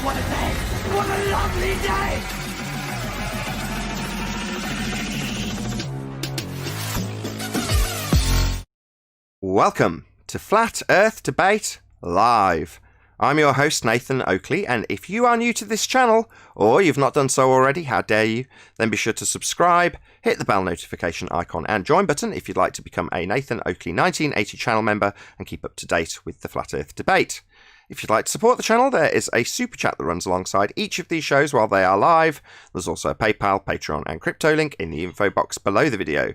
What a day! What a lovely day! Welcome to Flat Earth Debate Live. I'm your host, Nathan Oakley, and if you are new to this channel, or you've not done so already, how dare you, then be sure to subscribe, hit the bell notification icon and join button if you'd like to become a Nathan Oakley 1980 channel member and keep up to date with the Flat Earth Debate. If you'd like to support the channel, there is a super chat that runs alongside each of these shows while they are live. There's also a PayPal, Patreon and crypto link in the info box below the video.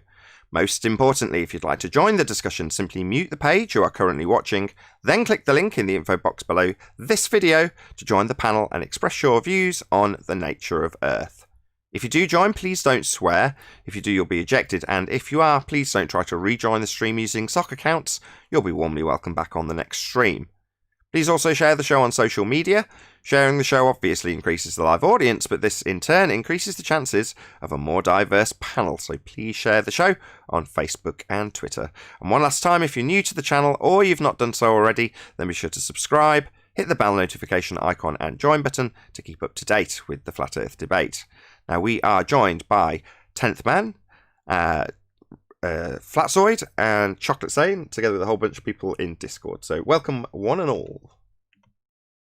Most importantly, if you'd like to join the discussion, simply mute the page you are currently watching, then click the link in the info box below this video to join the panel and express your views on the nature of Earth. If you do join, please don't swear. If you do, you'll be ejected, and if you are, please don't try to rejoin the stream using sock accounts. You'll be warmly welcome back on the next stream. Please also share the show on social media. Sharing the show obviously increases the live audience, but this in turn increases the chances of a more diverse panel, so please share the show on Facebook and Twitter. And one last time, if you're new to the channel or you've not done so already, then be sure to subscribe, hit the bell notification icon and join button to keep up to date with the Flat Earth Debate. Now we are joined by 10th Man, Flatzoid and Chocolate Sane, together with a whole bunch of people in Discord. So welcome one and all.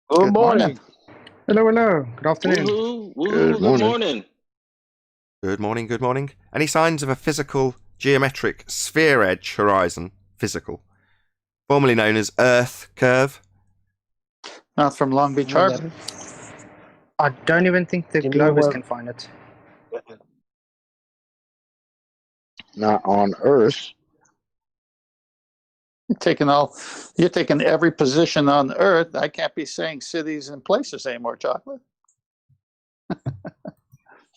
Good morning. Hello, hello. Good afternoon. Good morning. Good morning, good morning. Any signs of a physical, geometric, sphere edge horizon? Physical. Formerly known as Earth curve. Not from Long Beach Harbor. I don't even think the Globers can find it. Not on Earth. You're taking every position on Earth. I can't be saying cities and places anymore, Chocolate. That's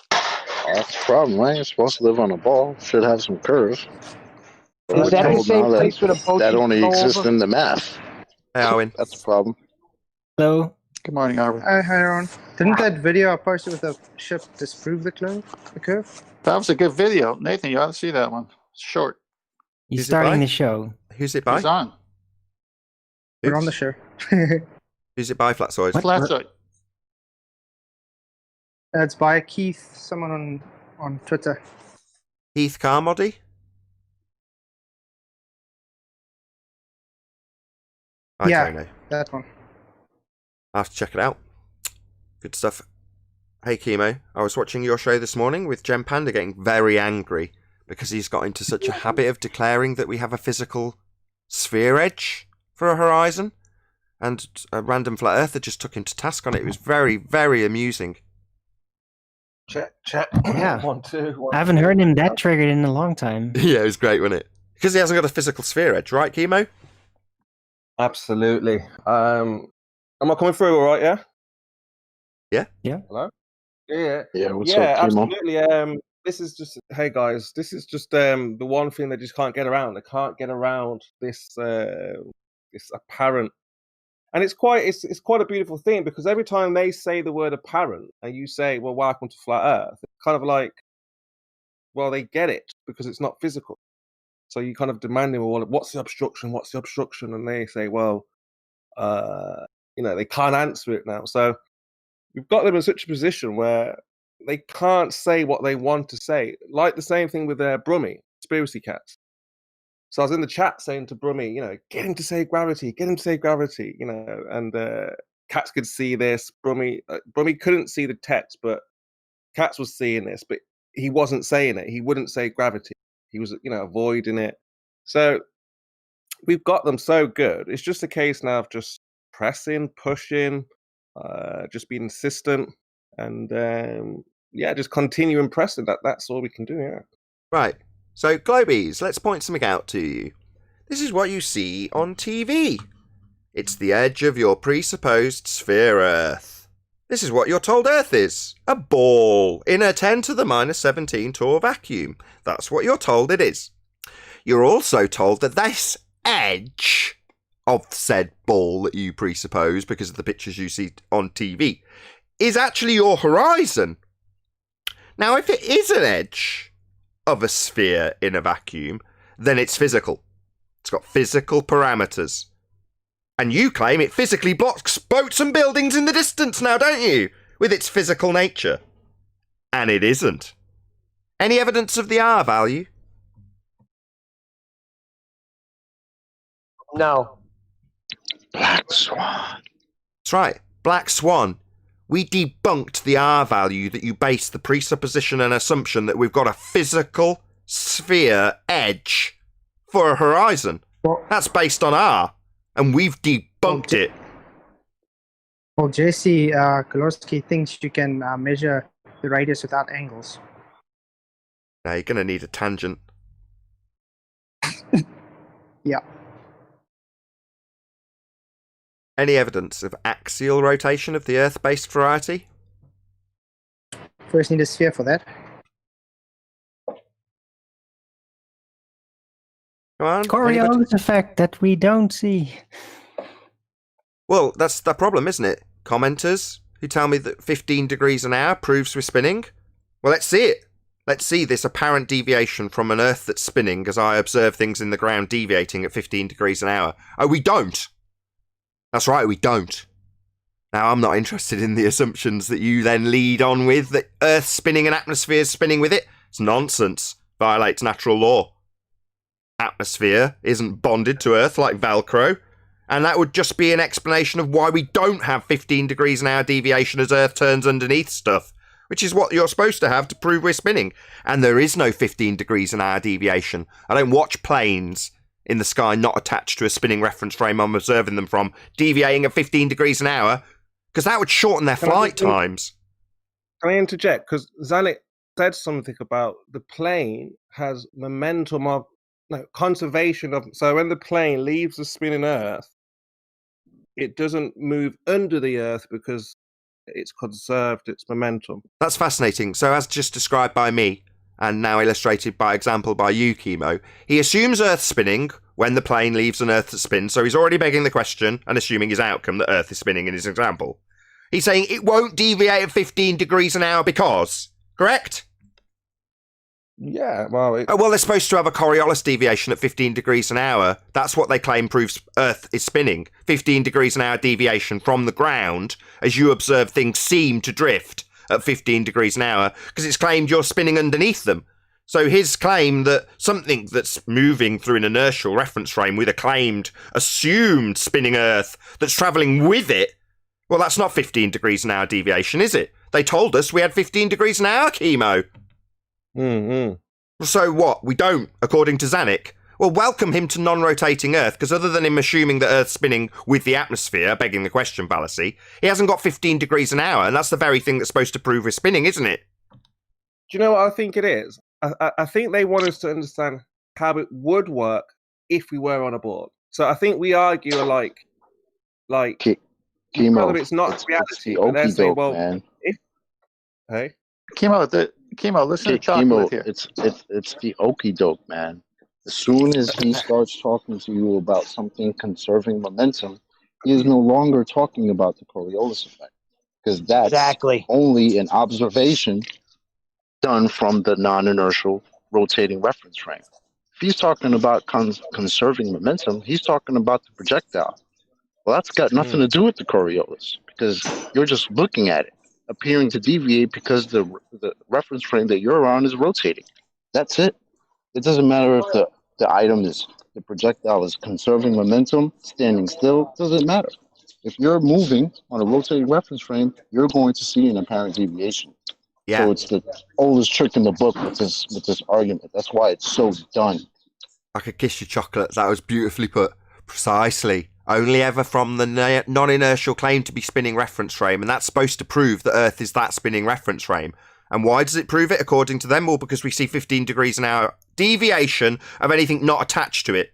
the problem, right? You're supposed to live on a ball. Should have some curves. Is that the same place with a boat? That only exists in the math. Hey, Owen. That's the problem. Hello. Good morning, Arvin. Hi, Aaron. Didn't that video I posted with the ship disprove the curve? That was a good video. Nathan, you ought to see that one. It's short. He's Who's it starting by? the show. Who's it by? It's on. We're on the show. Who's it by, Flatzoid? Flatzoid. It's by Keith, someone on Twitter. Heath Carmody? I don't know. That one. I'll have to check it out. Good stuff. Hey, Chemo. I was watching your show this morning with Gem Panda getting very angry because he's got into such a habit of declaring that we have a physical sphere edge for a horizon. And a random flat earther just took him to task on it. It was very, very amusing. Check. Yeah. 1, 2, 1. I haven't heard him that triggered in a long time. Yeah, it was great, wasn't it? Because he hasn't got a physical sphere edge, right, Chemo? Absolutely. Am I coming through all right, yeah? Yeah? Yeah. Hello? Yeah. Yeah, what's Yeah, up, Timo? absolutely. This is just, hey guys, this is just the one thing they just can't get around. They can't get around this this apparent, and it's quite a beautiful thing, because every time they say the word apparent and you say, well, welcome to flat Earth, it's kind of like, well, they get it because it's not physical. So you kind of demand them, well, what's the obstruction? What's the obstruction? And they say, well, they can't answer it now. So we've got them in such a position where they can't say what they want to say. Like the same thing with Brummy, Conspiracy Cats. So I was in the chat saying to Brummy, get him to say gravity, and Cats could see this. Brummy couldn't see the text, but Cats was seeing this, but he wasn't saying it. He wouldn't say gravity. He was, avoiding it. So we've got them so good. It's just a case now of just pressing, pushing, just being insistent, and just continuing pressing. That's all we can do. Yeah. Right. So, Globies, let's point something out to you. This is what you see on TV. It's the edge of your presupposed sphere Earth. This is what you're told Earth is. A ball in a 10 to the minus 17 torr vacuum. That's what you're told it is. You're also told that this edge of said ball that you presuppose because of the pictures you see on TV is actually your horizon. Now, if it is an edge of a sphere in a vacuum, then it's physical. It's got physical parameters. And you claim it physically blocks boats and buildings in the distance now, don't you? With its physical nature. And it isn't. Any evidence of the R value? No. Black Swan. That's right. Black Swan. We debunked the R value that you base the presupposition and assumption that we've got a physical sphere edge for a horizon. Well, That's based on R. And we've debunked it. well JC Kolorski thinks you can measure the radius without angles. Now you're going to need a tangent. Yeah. Any evidence of axial rotation of the Earth-based variety? First need a sphere for that. Come on. anybody? Coriolis effect that we don't see. Well, that's the problem, isn't it? Commenters who tell me that 15 degrees an hour proves we're spinning. Well, let's see it. Let's see this apparent deviation from an Earth that's spinning as I observe things in the ground deviating at 15 degrees an hour. Oh, we don't. That's right, we don't. Now, I'm not interested in the assumptions that you then lead on with, that Earth's spinning and atmosphere's spinning with it. It's nonsense. Violates natural law. Atmosphere isn't bonded to Earth like Velcro. And that would just be an explanation of why we don't have 15 degrees an hour deviation as Earth turns underneath stuff, which is what you're supposed to have to prove we're spinning. And there is no 15 degrees an hour deviation. I don't watch planes in the sky not attached to a spinning reference frame I'm observing them from, deviating at 15 degrees an hour, because that would shorten their flight times. Can I interject? Because Zanik said something about the plane has momentum of conservation of. So when the plane leaves the spinning Earth, it doesn't move under the Earth because it's conserved its momentum. That's fascinating. So as just described by me, and now illustrated by example by you, Chemo, he assumes Earth spinning when the plane leaves an Earth that spins, so he's already begging the question and assuming his outcome that Earth is spinning in his example. He's saying it won't deviate at 15 degrees an hour because, correct? Yeah, well... Well, they're supposed to have a Coriolis deviation at 15 degrees an hour. That's what they claim proves Earth is spinning. 15 degrees an hour deviation from the ground as you observe things seem to drift at 15 degrees an hour, because it's claimed you're spinning underneath them. So his claim that something that's moving through an inertial reference frame with a claimed, assumed spinning Earth that's travelling with it, well, that's not 15 degrees an hour deviation, is it? They told us we had 15 degrees an hour, Chemo. So what? We don't, according to Zanik. Well, welcome him to non-rotating Earth, because other than him assuming that Earth's spinning with the atmosphere, begging the question fallacy, he hasn't got 15 degrees an hour, and that's the very thing that's supposed to prove we're spinning, isn't it? Do you know what I think it is? I think they want us to understand how it would work if we were on a board. So I think we argue like Chemo. whether it's not reality, it's the but they're okey saying, doke, well, man. Hey, Chemo, listen to chocolate Chemo, here. it's the okey doke, man. As soon as he starts talking to you about something conserving momentum, he is no longer talking about the Coriolis effect, because that's Exactly. only an observation done from the non-inertial rotating reference frame. If he's talking about conserving momentum, he's talking about the projectile. Well, that's got nothing to do with the Coriolis, because you're just looking at it, appearing to deviate because the reference frame that you're on is rotating. That's it. It doesn't matter if the projectile is conserving momentum, standing still, doesn't matter. If you're moving on a rotating reference frame, you're going to see an apparent deviation. Yeah. So it's the oldest trick in the book with this argument. That's why it's so done. I could kiss your chocolate. That was beautifully put. Precisely. Only ever from the non-inertial claim to be spinning reference frame, and that's supposed to prove that Earth is that spinning reference frame. And why does it prove it, according to them? Well, because we see 15 degrees an hour deviation of anything not attached to it.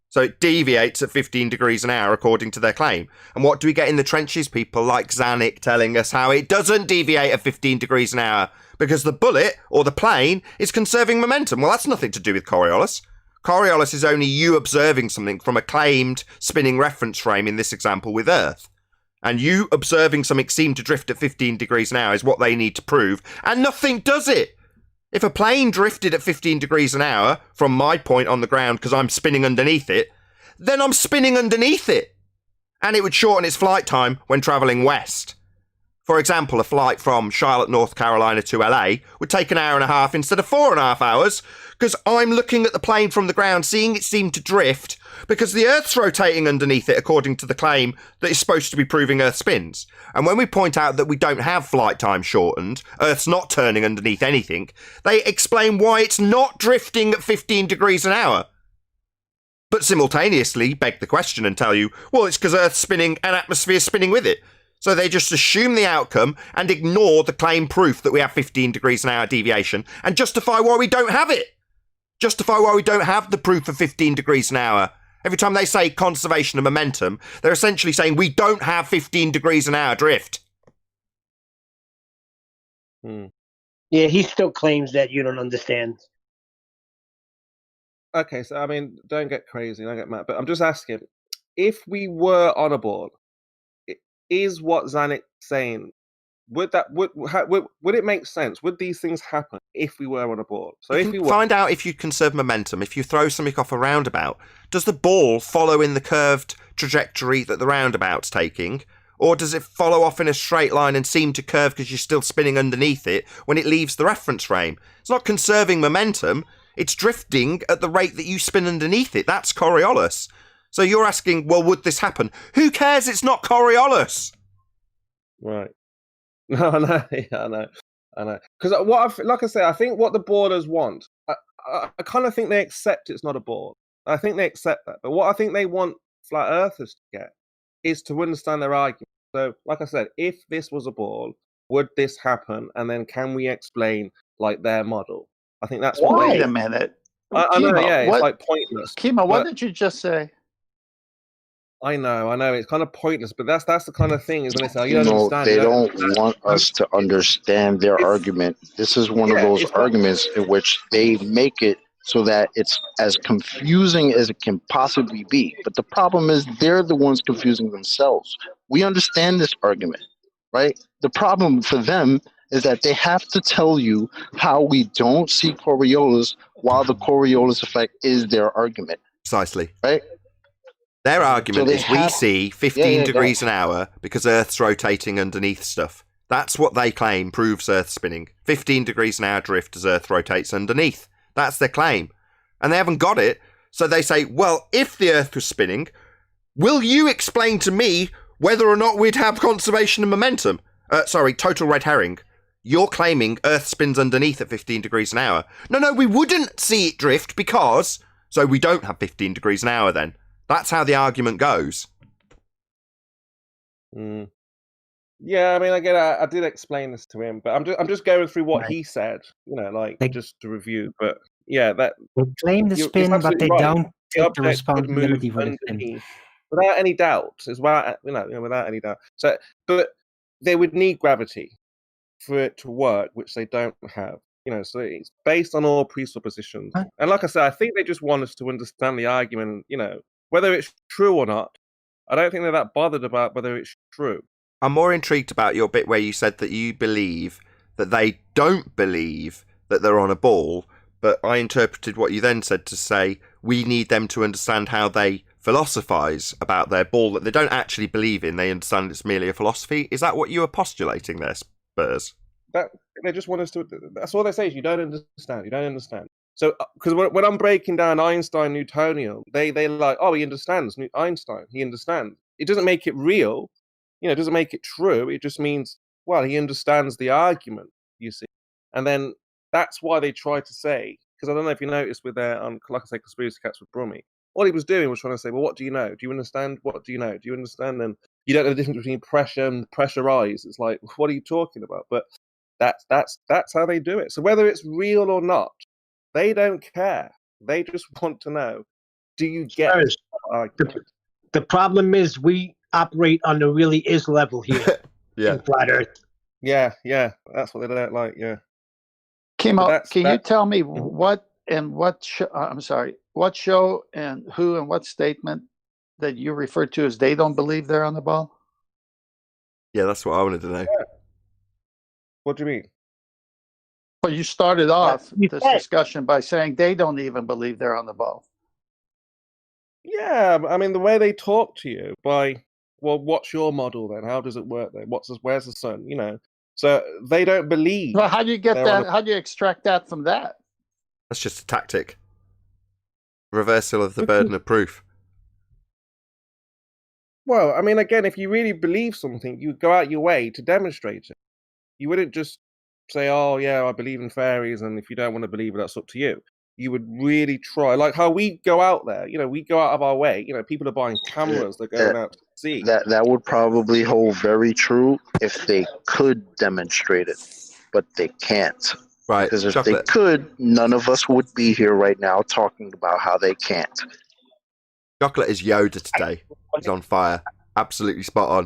So it deviates at 15 degrees an hour, according to their claim. And what do we get in the trenches? People like Zanik telling us how it doesn't deviate at 15 degrees an hour, because the bullet, or the plane, is conserving momentum. Well, that's nothing to do with Coriolis. Coriolis is only you observing something from a claimed spinning reference frame, in this example with Earth. And you observing something seem to drift at 15 degrees an hour is what they need to prove, and nothing does it. If a plane drifted at 15 degrees an hour from my point on the ground because I'm spinning underneath it, then I'm spinning underneath it. And it would shorten its flight time when travelling west. For example, a flight from Charlotte, North Carolina to LA would take an hour and a half instead of 4.5 hours, because I'm looking at the plane from the ground, seeing it seem to drift, because the Earth's rotating underneath it, according to the claim that is supposed to be proving Earth spins. And when we point out that we don't have flight time shortened, Earth's not turning underneath anything, they explain why it's not drifting at 15 degrees an hour. But simultaneously beg the question and tell you, well, it's because Earth's spinning and atmosphere's spinning with it. So they just assume the outcome and ignore the claim proof that we have 15 degrees an hour deviation and justify why we don't have it. Justify why we don't have the proof of 15 degrees an hour. Every time they say conservation of momentum, they're essentially saying we don't have 15 degrees an hour drift. Yeah, he still claims that you don't understand. Okay, so I mean, don't get crazy, don't get mad, but I'm just asking, if we were on a board, is what Zanuck's saying, would it make sense? Would these things happen if we were on a board? So you if can we were, find out if you conserve momentum. If you throw something off a roundabout, does the ball follow in the curved trajectory that the roundabout's taking? Or does it follow off in a straight line and seem to curve because you're still spinning underneath it when it leaves the reference frame? It's not conserving momentum. It's drifting at the rate that you spin underneath it. That's Coriolis. So you're asking, well, would this happen? Who cares? It's not Coriolis. right? No, I know, yeah, I know. Because like I say, I think what the boarders want, I kind of think they accept it's not a board. I think they accept that. But what I think they want flat earthers to get is to understand their argument. So, like I said, if this was a board, would this happen? And then can we explain like their model? I think that's what Wait they. a minute. I know, Kimo, yeah, it's what- like pointless. Kimo, what but- did you just say? I know, it's kind of pointless, but that's the kind of thing, isn't it? So you don't No, understand. they you don't want us to understand their argument. This is one of Yeah, those it's not- arguments in which they make it so that it's as confusing as it can possibly be. But the problem is they're the ones confusing themselves. We understand this argument, right? The problem for them is that they have to tell you how we don't see Coriolis while the Coriolis effect is their argument, Precisely. right? Their argument they is we have- see 15 yeah, degrees an hour because Earth's rotating underneath stuff. That's what they claim proves Earth spinning. 15 degrees an hour drift as Earth rotates underneath. That's their claim. And they haven't got it, so they say, well, if the Earth was spinning, will you explain to me whether or not we'd have conservation of momentum? Total red herring. You're claiming Earth spins underneath at 15 degrees an hour. No, we wouldn't see it drift because... So we don't have 15 degrees an hour then. That's how the argument goes. Yeah, I mean, I get it. I did explain this to him, but I'm just going through what Right. he said, Like- just to review. But yeah, that They claim the You're spin, but absolutely they right. don't the take the object would responsibility move for the spin. underneath without any doubt, without any doubt. So, but they would need gravity for it to work, which they don't have. So it's based on all presuppositions. Huh? And like I said, I think they just want us to understand the argument. Whether it's true or not. I don't think they're that bothered about whether it's true. I'm more intrigued about your bit where you said that you believe that they don't believe that they're on a ball, but I interpreted what you then said to say we need them to understand how they philosophize about their ball that they don't actually believe in. They understand it's merely a philosophy. Is that what you were postulating there, Spurs? That they just want us to. That's all they say is you don't understand. You don't understand. So, because when I'm breaking down Einstein Newtonian, they like, oh, he understands Einstein. He understands. It doesn't make it real. It doesn't make it true. It just means, well, he understands the argument. You see, and then that's why they try to say. Because I don't know if you noticed with their, like I say, conspiracy cats with Brummy. All he was doing was trying to say, well, what do you know? Do you understand? What do you know? Do you understand? And you don't know the difference between pressure and pressurized. It's like, what are you talking about? But that's how they do it. So whether it's real or not, they don't care. They just want to know, do you get Spurs, the argument? The problem is we operate on the really is level here in flat Earth. Yeah, that's what they don't like. Yeah. Kimo, can you tell me Mhm. what show and who and what statement that you refer to as they don't believe they're on the ball? Yeah, that's what I wanted to know. What do you mean? Well, you started off you this said- discussion by saying they don't even believe they're on the ball. Yeah, I mean the way they talk to you by well, what's your model then? How does it work then? Where's the sun? You know, so they don't believe. Well, how do you get that? How do you extract that from that? That's just a tactic. Reversal of the burden of proof. Well, I mean, again, if you really believe something, you go out your way to demonstrate it. You wouldn't just say, oh, yeah, I believe in fairies, and if you don't want to believe it, that's up to you. You would really try. Like how we go out there, you know, we go out of our way. You know, people are buying cameras, they're going out to see. That would probably hold very true if they could demonstrate it, but they can't. Right. Because if they could, none of us would be here right now talking about how they can't. Chocolate is Yoda today. He's on fire. Absolutely spot on.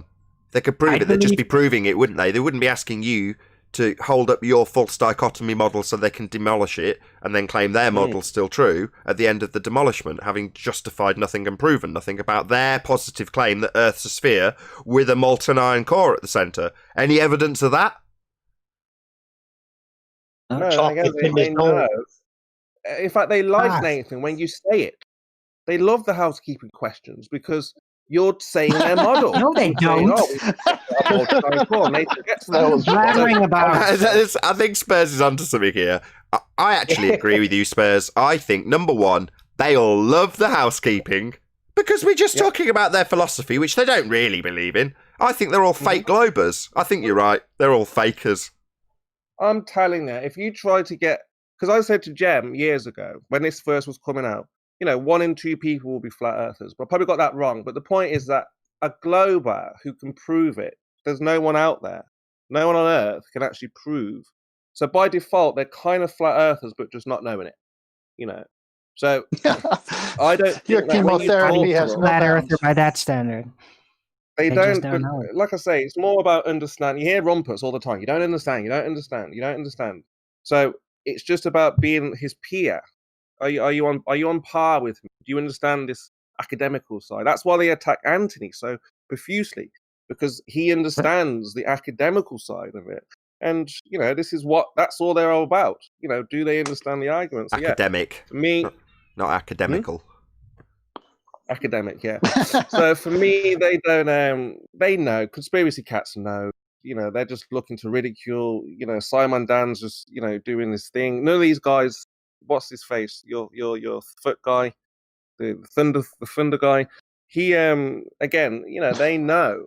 If they could prove it, they'd just be proving it, wouldn't they? They wouldn't be asking you to hold up your false dichotomy model so they can demolish it and then claim their model's still true at the end of the demolishment, having justified nothing and proven nothing about their positive claim that Earth's a sphere with a molten iron core at the centre. Any evidence of that? No, they know. In fact, they like Nathan when you say it. They love the housekeeping questions because you're saying their model. No, they don't. Blathering about. I think Spurs is onto something here. I actually agree with you, Spurs. I think, number one, they all love the housekeeping because we're just talking about their philosophy, which they don't really believe in. I think they're all fake globers. I think you're right. They're all fakers. I'm telling you, if you try to get... Because I said to Jem years ago, when this first was coming out, you know, 1 in 2 people will be flat earthers. But I probably got that wrong. But the point is that a glober who can prove it, there's no one out there. No one on Earth can actually prove. So by default, they're kind of flat earthers, but just not knowing it. You know. So I don't think your chemotherapy has flat earther by that standard. They don't know. Like I say, it's more about understanding. You hear Rumpus all the time. You don't understand. You don't understand. You don't understand. So it's just about being his peer. Are you on par with him? Do you understand this academical side? That's why they attack Anthony so profusely, because he understands the academical side of it. And you know, that's all they're all about. You know, do they understand the arguments? Academic. For me, not academical. Academic, yeah. So for me, they don't. They know. Conspiracy cats know. You know, they're just looking to ridicule. You know, Simon Dan's just doing this thing. None of these guys. What's his face? Your foot guy, the thunder guy. He again, they know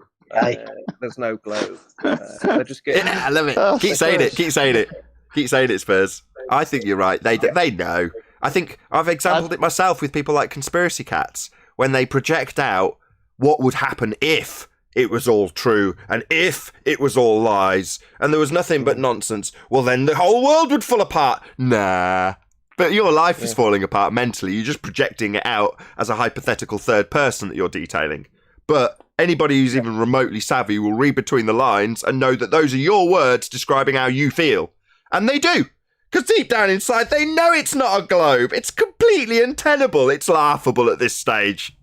there's no globe. They're just getting. I love it. Keep saying it. Keep saying it. Keep saying it, Spurs. I think you're right. They know. I think I've exampled it myself with people like conspiracy cats when they project out what would happen if it was all true and if it was all lies and there was nothing but nonsense. Well, then the whole world would fall apart. Nah. But your life is falling apart mentally. You're just projecting it out as a hypothetical third person that you're detailing. But anybody who's even remotely savvy will read between the lines and know that those are your words describing how you feel. And they do. Because deep down inside, they know it's not a globe. It's completely untenable. It's laughable at this stage.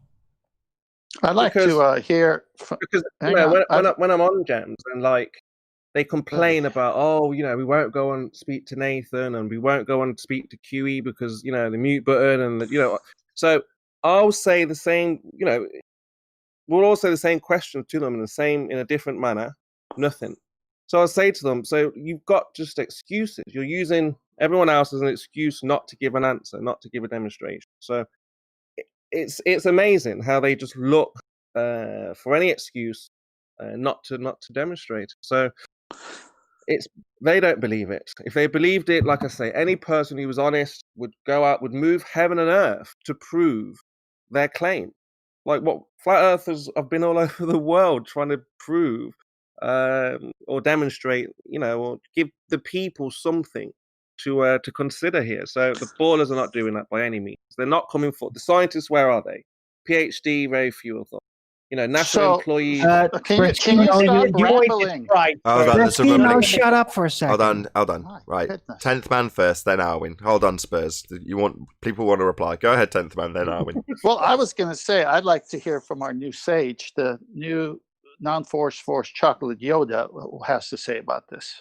I'd like to hear... Because when I'm on Gems and they complain about, we won't go and speak to Nathan and we won't go and speak to QE because, the mute button and, So I'll say the same, we'll all say the same question to them in a different manner. Nothing. So I'll say to them, so you've got just excuses. You're using everyone else as an excuse not to give an answer, not to give a demonstration. So it's amazing how they just look for any excuse not to demonstrate. So they don't believe it. If they believed it, like I say, any person who was honest would go out, would move heaven and earth to prove their claim. Like what flat earthers have been all over the world trying to prove or demonstrate, or give the people something to consider here. So the ballers are not doing that by any means. They're not coming for the scientists. Where are they? PhD, very few of them. NASA employees. Can you stop rambling? Right. Shut up for a second. Hold on. Right. Goodness. 10th man first, then Arwin. Hold on, Spurs. People want to reply. Go ahead, 10th man, then Arwin. Well, I was going to say, I'd like to hear from our new sage, the new non-force chocolate Yoda, who has to say about this.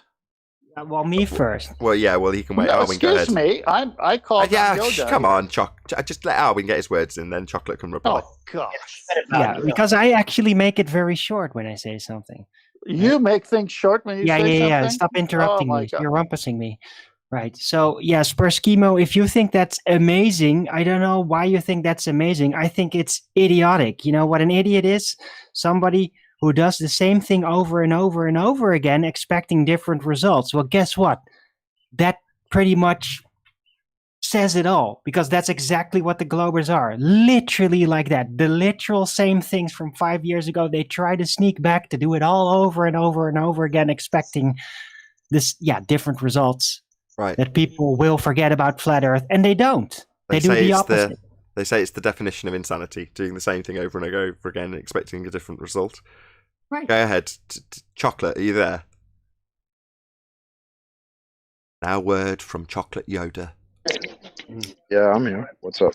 Well, me first. Well, yeah. Well, he can wait. No, Arwin, go ahead. excuse me. I called Yeah, on Yoda. come on, just let Arwin get his words in, then Chocolate can reply. Oh gosh. Yeah, because I actually make it very short when I say something. You make things short when you say something? Yeah. Stop interrupting Oh, my me. God. You're rumpusing me. Right. So, yes, per schemo, if you think that's amazing, I don't know why you think that's amazing. I think it's idiotic. You know what an idiot is? Somebody who does the same thing over and over and over again, expecting different results. Well, guess what? That pretty much says it all, because that's exactly what the Globers are. Literally like that. The literal same things from 5 years ago. They try to sneak back to do it all over and over and over again, expecting this, different results. Right. That people will forget about flat Earth, and they don't. They do the opposite. They say it's the definition of insanity, doing the same thing over and over again, expecting a different result. Right. Go ahead. Chocolate, are you there? Now, word from Chocolate Yoda. Yeah, I'm here. What's up?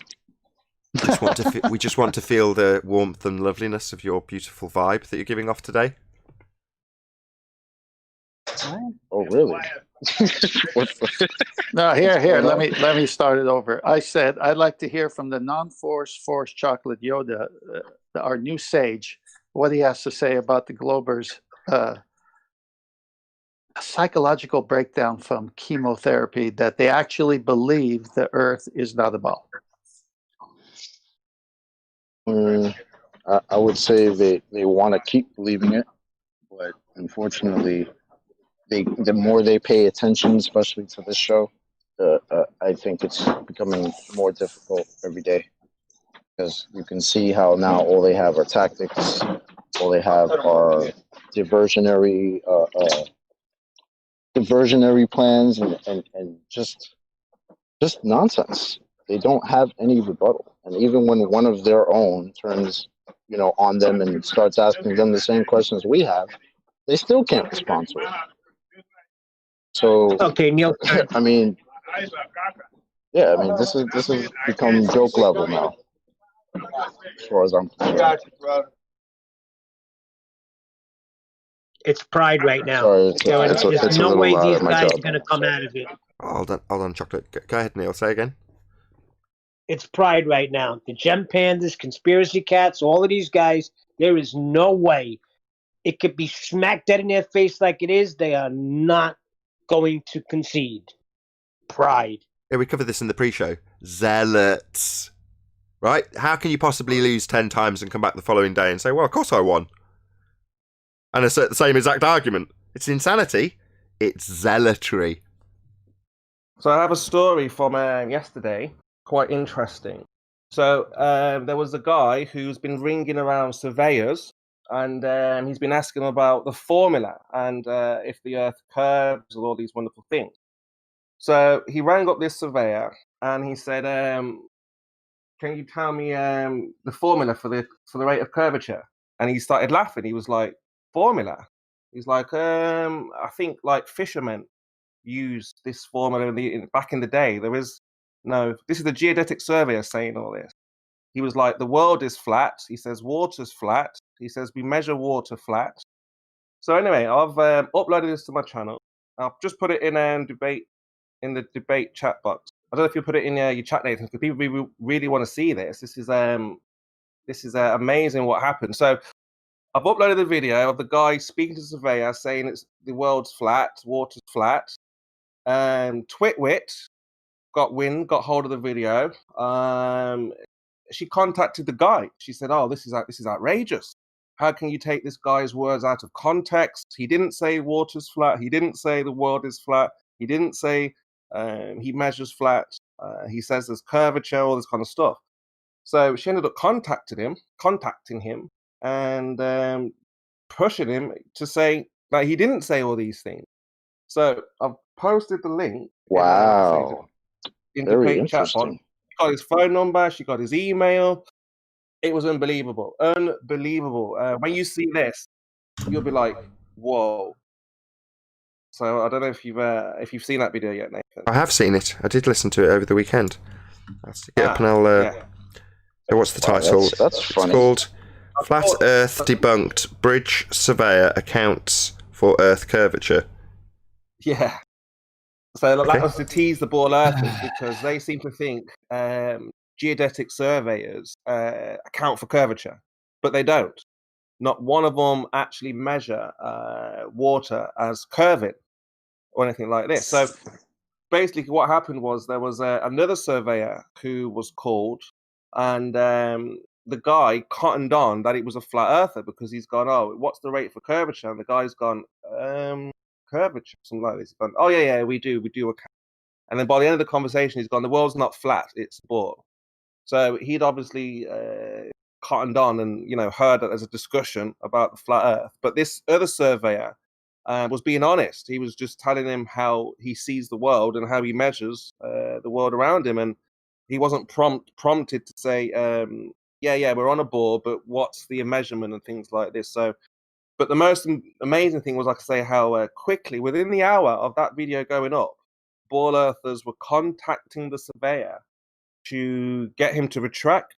We just want to feel the warmth and loveliness of your beautiful vibe that you're giving off today. Oh, really? No, here. Let me start it over. I said I'd like to hear from the non-force Chocolate Yoda, our new sage, what he has to say about the Globers' psychological breakdown from chemotherapy, that they actually believe the Earth is not a ball. I would say they want to keep believing it, but unfortunately, the more they pay attention, especially to this show, I think it's becoming more difficult every day, because you can see how now all they have are tactics, all they have are diversionary plans and just nonsense. They don't have any rebuttal, and even when one of their own turns, on them and starts asking them the same questions we have, they still can't respond to it. So Okay, Neil. I mean, this has become joke level now, as far as I'm concerned. It's pride right now. Sorry, there's no way these guys are going to come out of it. Hold on, Chocolate. Go ahead, Neil. Say again. It's pride right now. The Gem Pandas, Conspiracy Cats, all of these guys, there is no way it could be smack dead in their face like it is. They are not going to concede. Pride. Yeah, we covered this in the pre-show. Zealots. Right? How can you possibly lose 10 times and come back the following day and say, well, of course I won? And assert the same exact argument. It's insanity. It's zealotry. So I have a story from yesterday, quite interesting. So there was a guy who's been ringing around surveyors, and he's been asking about the formula and if the Earth curves and all these wonderful things. So he rang up this surveyor and he said, "Can you tell me the formula for the rate of curvature?" And he started laughing. He was like, "Formula?" He's like, "I think like fishermen used this formula back in the day. There is no. This is the geodetic surveyor saying all this." He was like, "The world is flat." He says, "Water's flat." He says, "We measure water flat." So anyway, I've uploaded this to my channel. I'll just put it in the debate chat box. I don't know if you put it in your chat, Nathan, because people really want to see this. This is amazing what happened. So I've uploaded the video of the guy speaking to the surveyor saying the world's flat, water's flat. Twitwit got hold of the video. She contacted the guy. She said, "Oh, this is outrageous. How can you take this guy's words out of context? He didn't say water's flat. He didn't say the world is flat. He didn't say he measures flat. He says there's curvature, all this kind of stuff." So she ended up contacting him, and pushing him to say that he didn't say all these things. So I've posted the link. Wow. In Very the chat box. She got his phone number. She got his email. It was unbelievable. When you see this, you'll be like, "Whoa!" So I don't know if you've seen that video yet, Nathan. I have seen it. I did listen to it over the weekend. I'll stick it up and I'll. What's the title? That's funny. It's called "Flat Earth Debunked: Bridge Surveyor Accounts for Earth Curvature." Yeah. So Okay. that was to tease the ball earthers because they seem to think geodetic surveyors account for curvature, but they don't. Not one of them actually measure water as curving or anything like this. So basically what happened was there was another surveyor who was called, and the guy cottoned on that it was a flat earther because he's gone, oh, what's the rate for curvature? And the guy's gone, curvature, something like this. He's gone, oh, yeah, we do account. And then by the end of the conversation, he's gone, the world's not flat, it's a ball. So he'd obviously cottoned on and, heard that there's a discussion about the flat earth. But this other surveyor was being honest. He was just telling him how he sees the world and how he measures the world around him. And he wasn't prompted to say, yeah, we're on a ball, but what's the measurement and things like this. So, but the most amazing thing was, like I say, how quickly, within the hour of that video going up, ball earthers were contacting the surveyor to get him to retract,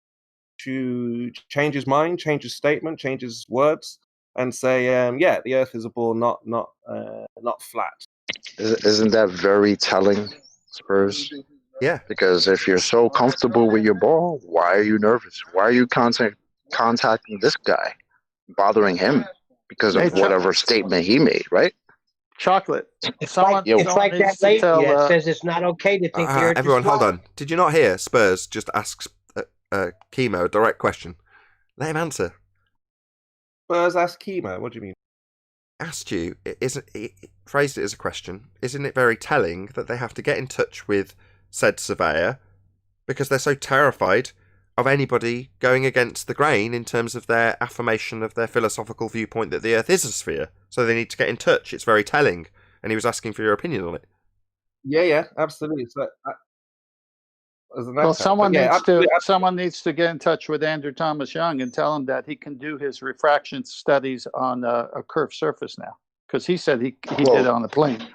to change his mind, change his statement, change his words, and say, yeah, the Earth is a ball, not flat. Isn't that very telling, Spurs? Yeah. Because if you're so comfortable with your ball, why are you nervous? Why are you contacting this guy, bothering him because of whatever statement he made, right? Chocolate. It's like that lady that says it's not okay to think the Earth everyone, is flat. hold on. Did you not hear Spurs just ask Chemo a direct question? Let him answer. Spurs asked Chemo, what do you mean? Asked you, phrased it as a question. Isn't it very telling that they have to get in touch with said surveyor because they're so terrified of anybody going against the grain in terms of their affirmation of their philosophical viewpoint that the Earth is a sphere? So they need to get in touch. It's very telling. And he was asking for your opinion on it. Yeah, absolutely. So, well, someone needs to get in touch with Andrew Thomas Young and tell him that he can do his refraction studies on a curved surface now, because he said he did it on the plane.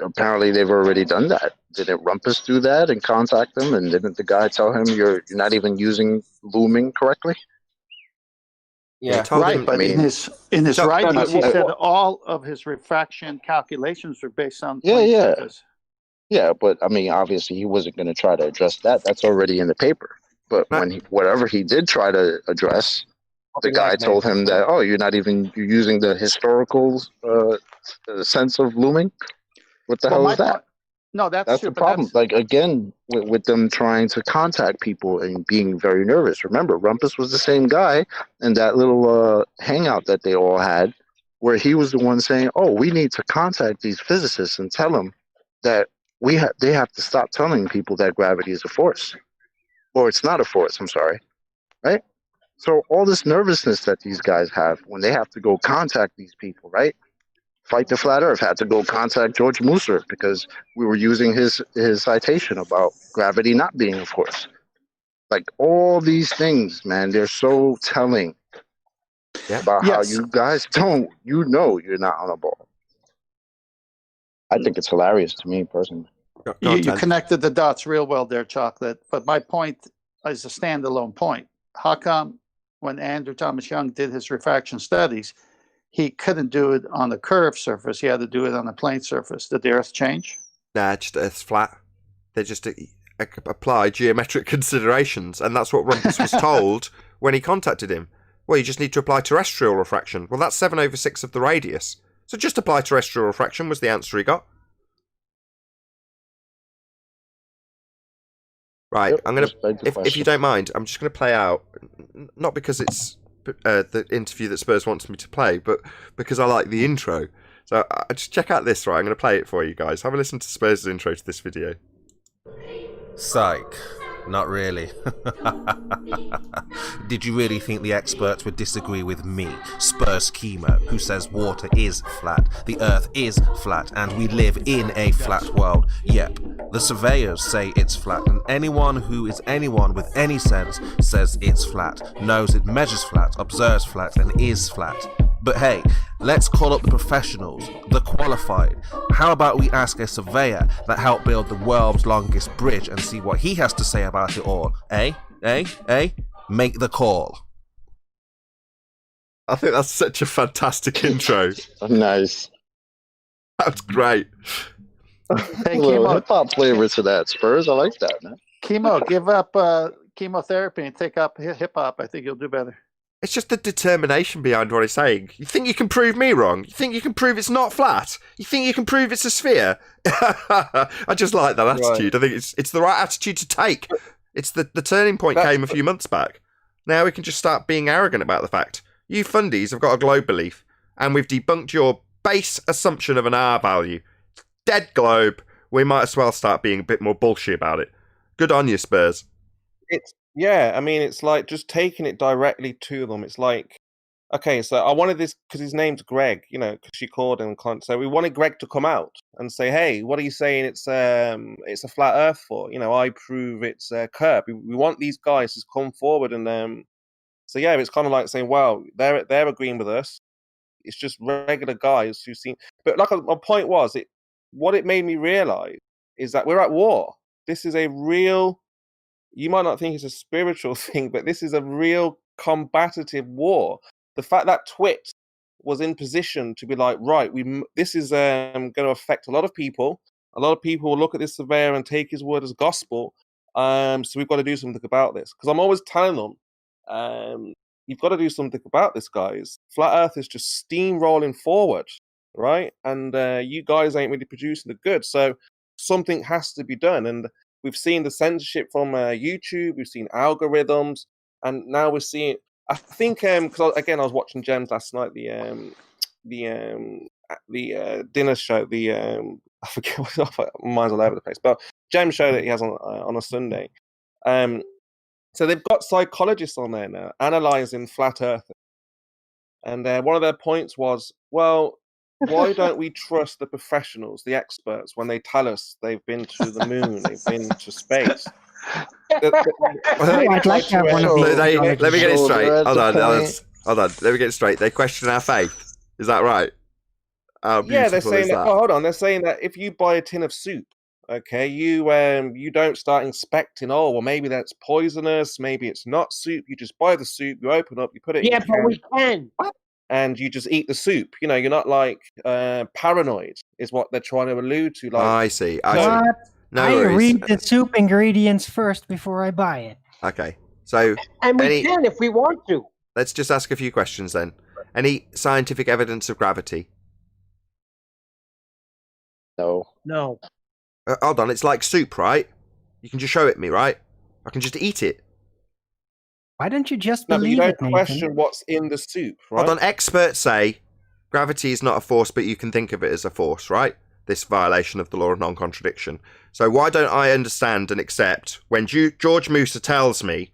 Apparently they've already done that. Didn't Rumpus do that and contact them? And didn't the guy tell him you're not even using looming correctly? Yeah, right. But in his writings, he said all of his refraction calculations are based on plane surface. Yeah, but I mean, obviously, he wasn't going to try to address that. That's already in the paper. But when whatever he did try to address, the guy told him that, oh, you're using the historical sense of looming. What the hell is that? No, that's the problem. Like, again, with them trying to contact people and being very nervous. Remember, Rumpus was the same guy in that little hangout that they all had, where he was the one saying, oh, we need to contact these physicists and tell them that they have to stop telling people that gravity is a force. Or it's not a force, I'm sorry. Right? So all this nervousness that these guys have when they have to go contact these people, right? Fight the Flat Earth had to go contact George Musser because we were using his citation about gravity not being a force. Like, all these things, man, they're so telling about how you guys you're not on a ball. I think it's hilarious to me, personally. You connected the dots real well there, Chocolate. But my point is a standalone point. How come when Andrew Thomas Young did his refraction studies, he couldn't do it on the curved surface? He had to do it on a plane surface. Did the Earth change? Nah, just Earth's flat. They just apply geometric considerations, and that's what Rumpus was told when he contacted him. Well, you just need to apply terrestrial refraction. Well, that's 7/6 of the radius. So just apply terrestrial refraction was the answer he got. Right, I'm going to, if you don't mind, I'm just going to play out, not because it's the interview that Spurs wants me to play, but because I like the intro. So just check out this, right? I'm going to play it for you guys. Have a listen to Spurs' intro to this video. Psych. Not really. Did you really think the experts would disagree with me, Spurs Chemo, who says water is flat, the earth is flat, and we live in a flat world? Yep, the surveyors say it's flat, and anyone who is anyone with any sense says it's flat, knows it measures flat, observes flat, and is flat. But hey, let's call up the professionals, the qualified. How about we ask a surveyor that helped build the world's longest bridge and see what he has to say about it all? Make the call. I think that's such a fantastic intro. Nice. That's great. Hey, A little chemo, hip hop flavor to that, Spurs. I like that, man. chemo, give up chemotherapy and take up hip hop. I think you'll do better. It's just the determination behind what he's saying. You think you can prove me wrong? You think you can prove it's not flat? You think you can prove it's a sphere? I just like that attitude. Right. I think it's the right attitude to take. It's the turning point came a few months back. Now we can just start being arrogant about the fact. You fundies have got a globe belief, and we've debunked your base assumption of an R value. Dead globe. We might as well start being a bit more bullshit about it. Good on you, Spurs. Yeah, I mean, it's like just taking it directly to them. It's like, okay, so I wanted this because his name's Greg, you know, because she called him. So we wanted Greg to come out and say, hey, what are you saying it's a flat earth for? You know, I prove it's a curve. We want these guys to come forward. And so, yeah, it's kind of like saying, well, they're agreeing with us. It's just regular guys who seem... But like my point was, what it made me realize is that we're at war. This is a real... You might not think it's a spiritual thing, but this is a real combative war. The fact that Twit was in position to be like, right, this is going to affect a lot of people. A lot of people will look at this surveyor and take his word as gospel. So we've got to do something about this. Because I'm always telling them, you've got to do something about this, guys. Flat Earth is just steamrolling forward, right? And you guys ain't really producing the goods. So something has to be done. And we've seen the censorship from YouTube. We've seen algorithms, and now we're seeing. I think because again, I was watching Gems last night. The dinner show. I forget what mine's all over the place, but Gems show that he has on a Sunday. So they've got psychologists on there now analyzing flat Earth, and one of their points was, well, why don't we trust the professionals, the experts, when they tell us they've been to the moon, they've been to space? I'd like to have one of these. Let me get it straight. Hold on. Let me get it straight. They question our faith. Is that right? Yeah, they're saying that. Oh, hold on. They're saying that if you buy a tin of soup, okay, you don't start inspecting. Oh, well, maybe that's poisonous. Maybe it's not soup. You just buy the soup. You open up. You put it. Yeah, in but we can. And you just eat the soup. You know, you're not like paranoid, is what they're trying to allude to. Like, I see. No I worries. read the soup ingredients first before I buy it. Okay. So, and we can if we want to. Let's just ask a few questions then. Any scientific evidence of gravity? No. Hold on. It's like soup, right? You can just show it me, right? I can just eat it. Why don't you just believe it, Nathan? Question what's in the soup, right? Hold on, experts say gravity is not a force, but you can think of it as a force, right? This violation of the law of non-contradiction. So why don't I understand and accept when George Musa tells me,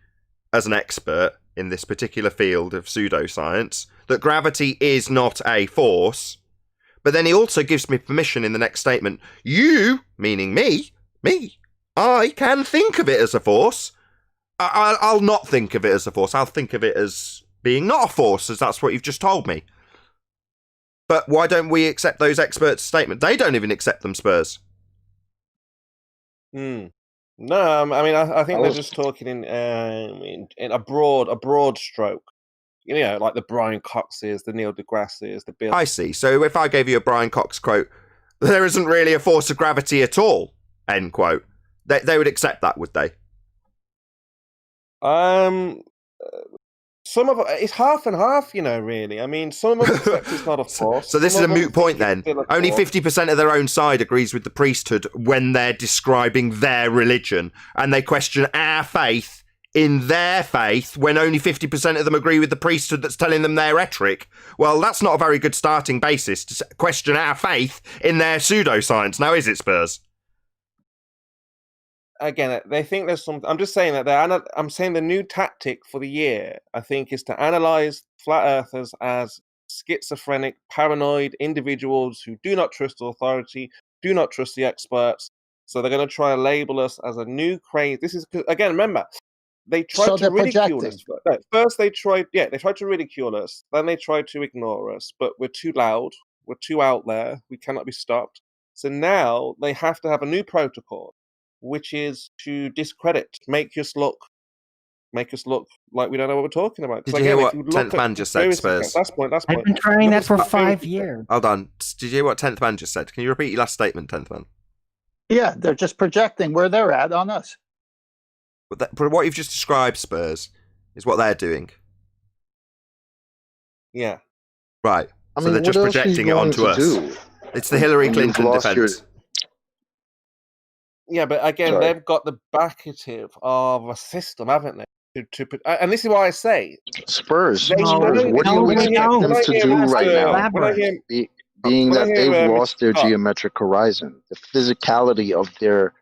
as an expert in this particular field of pseudoscience, that gravity is not a force, but then he also gives me permission in the next statement, you, meaning me, I can think of it as a force. I'll not think of it as a force. I'll think of it as being not a force, as that's what you've just told me. But why don't we accept those experts' statements? They don't even accept them, Spurs. No, I mean, I think they're just talking in a broad stroke. You know, like the Brian Coxes, the Neil deGrasse's, the Bill. I see. So if I gave you a Brian Cox quote, there isn't really a force of gravity at all, end quote, they would accept that, would they? Some of it's half and half, you know, really. I mean, some of it it's not a force. So this is a moot point then. Only 50% of their own side agrees with the priesthood when they're describing their religion, and they question our faith in their faith when only 50% of them agree with the priesthood that's telling them they're rhetoric. Well, that's not a very good starting basis to question our faith in their pseudoscience, now is it, Spurs? Again, they think there's something. I'm just saying that I'm saying the new tactic for the year, I think, is to analyze flat earthers as schizophrenic, paranoid individuals who do not trust authority, do not trust the experts. So they're going to try to label us as a new craze. This is, again, remember, they tried to ridicule us. First, they tried to ridicule us. Then they tried to ignore us. But we're too loud. We're too out there. We cannot be stopped. So now they have to have a new protocol, which is to discredit, make us look like we don't know what we're talking about. Did you hear what 10th Man just said, Spurs? That's point. I've been trying that for 5 years. Hold on. Did you hear what 10th Man just said? Can you repeat your last statement, 10th Man? Yeah, they're just projecting where they're at on us. But what you've just described, Spurs, is what they're doing. Yeah. Right. I So mean, they're what just else are you projecting it going onto to us. do? It's the Hillary When you've Clinton lost your- defense. Yeah, but again, Sorry. they've got the backative of a system, haven't they? And this is why I say Spurs. they No, Spurs. What do no, you we expect don't. them to do right now? when I hear Being when I that hear, they've Mr. lost their Scott- geometric horizon, the physicality of their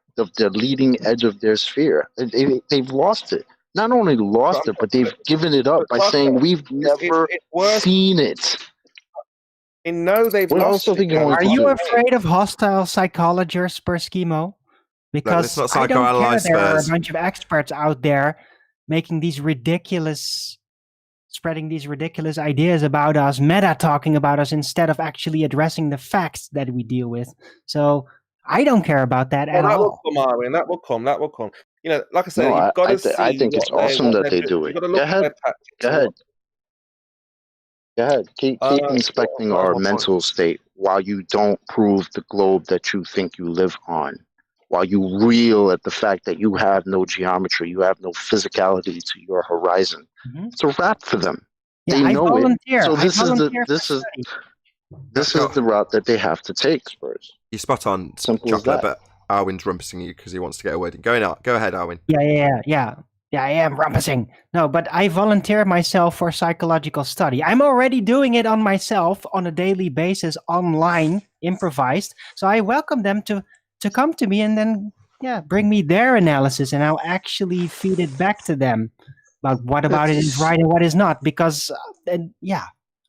leading edge of their sphere, they've lost it. Not only lost it, but they've given it up by saying we've never it's worse. seen it. And no, they've What lost else are they it. going Are to you do? afraid of hostile psychologists, Spurskimo? Because let's not I don't care. psychoanalyze There are a Spurs. bunch of experts out there making these ridiculous, spreading these ridiculous ideas about us, meta talking about us instead of actually addressing the facts that we deal with. So I don't care about that at Well, that will all. come, Arwen. That will come. That will come. You know, like I said, No, you've got to see. I think it's awesome that they do it. You've got to Go look at ahead. their tactics. Go ahead. Go ahead. Keep inspecting our mental state while you don't prove the globe that you think you live on. While you reel at the fact that you have no geometry, you have no physicality to your horizon. Mhm. It's a wrap for them. Yeah, They I know it. volunteer. So I this is volunteer this for is study. this is the route that they have to take, Spurs. You're spot on, Simple as Chocolate, that. but Arwin's rumpusing you because he wants to get a word in. Go ahead, Arwin. Yeah, I am rumpusing. No, but I volunteer myself for psychological study. I'm already doing it on myself on a daily basis, online, improvised. So I welcome them to come to me and then, bring me their analysis, and I'll actually feed it back to them about what about it is right and what is not. Because,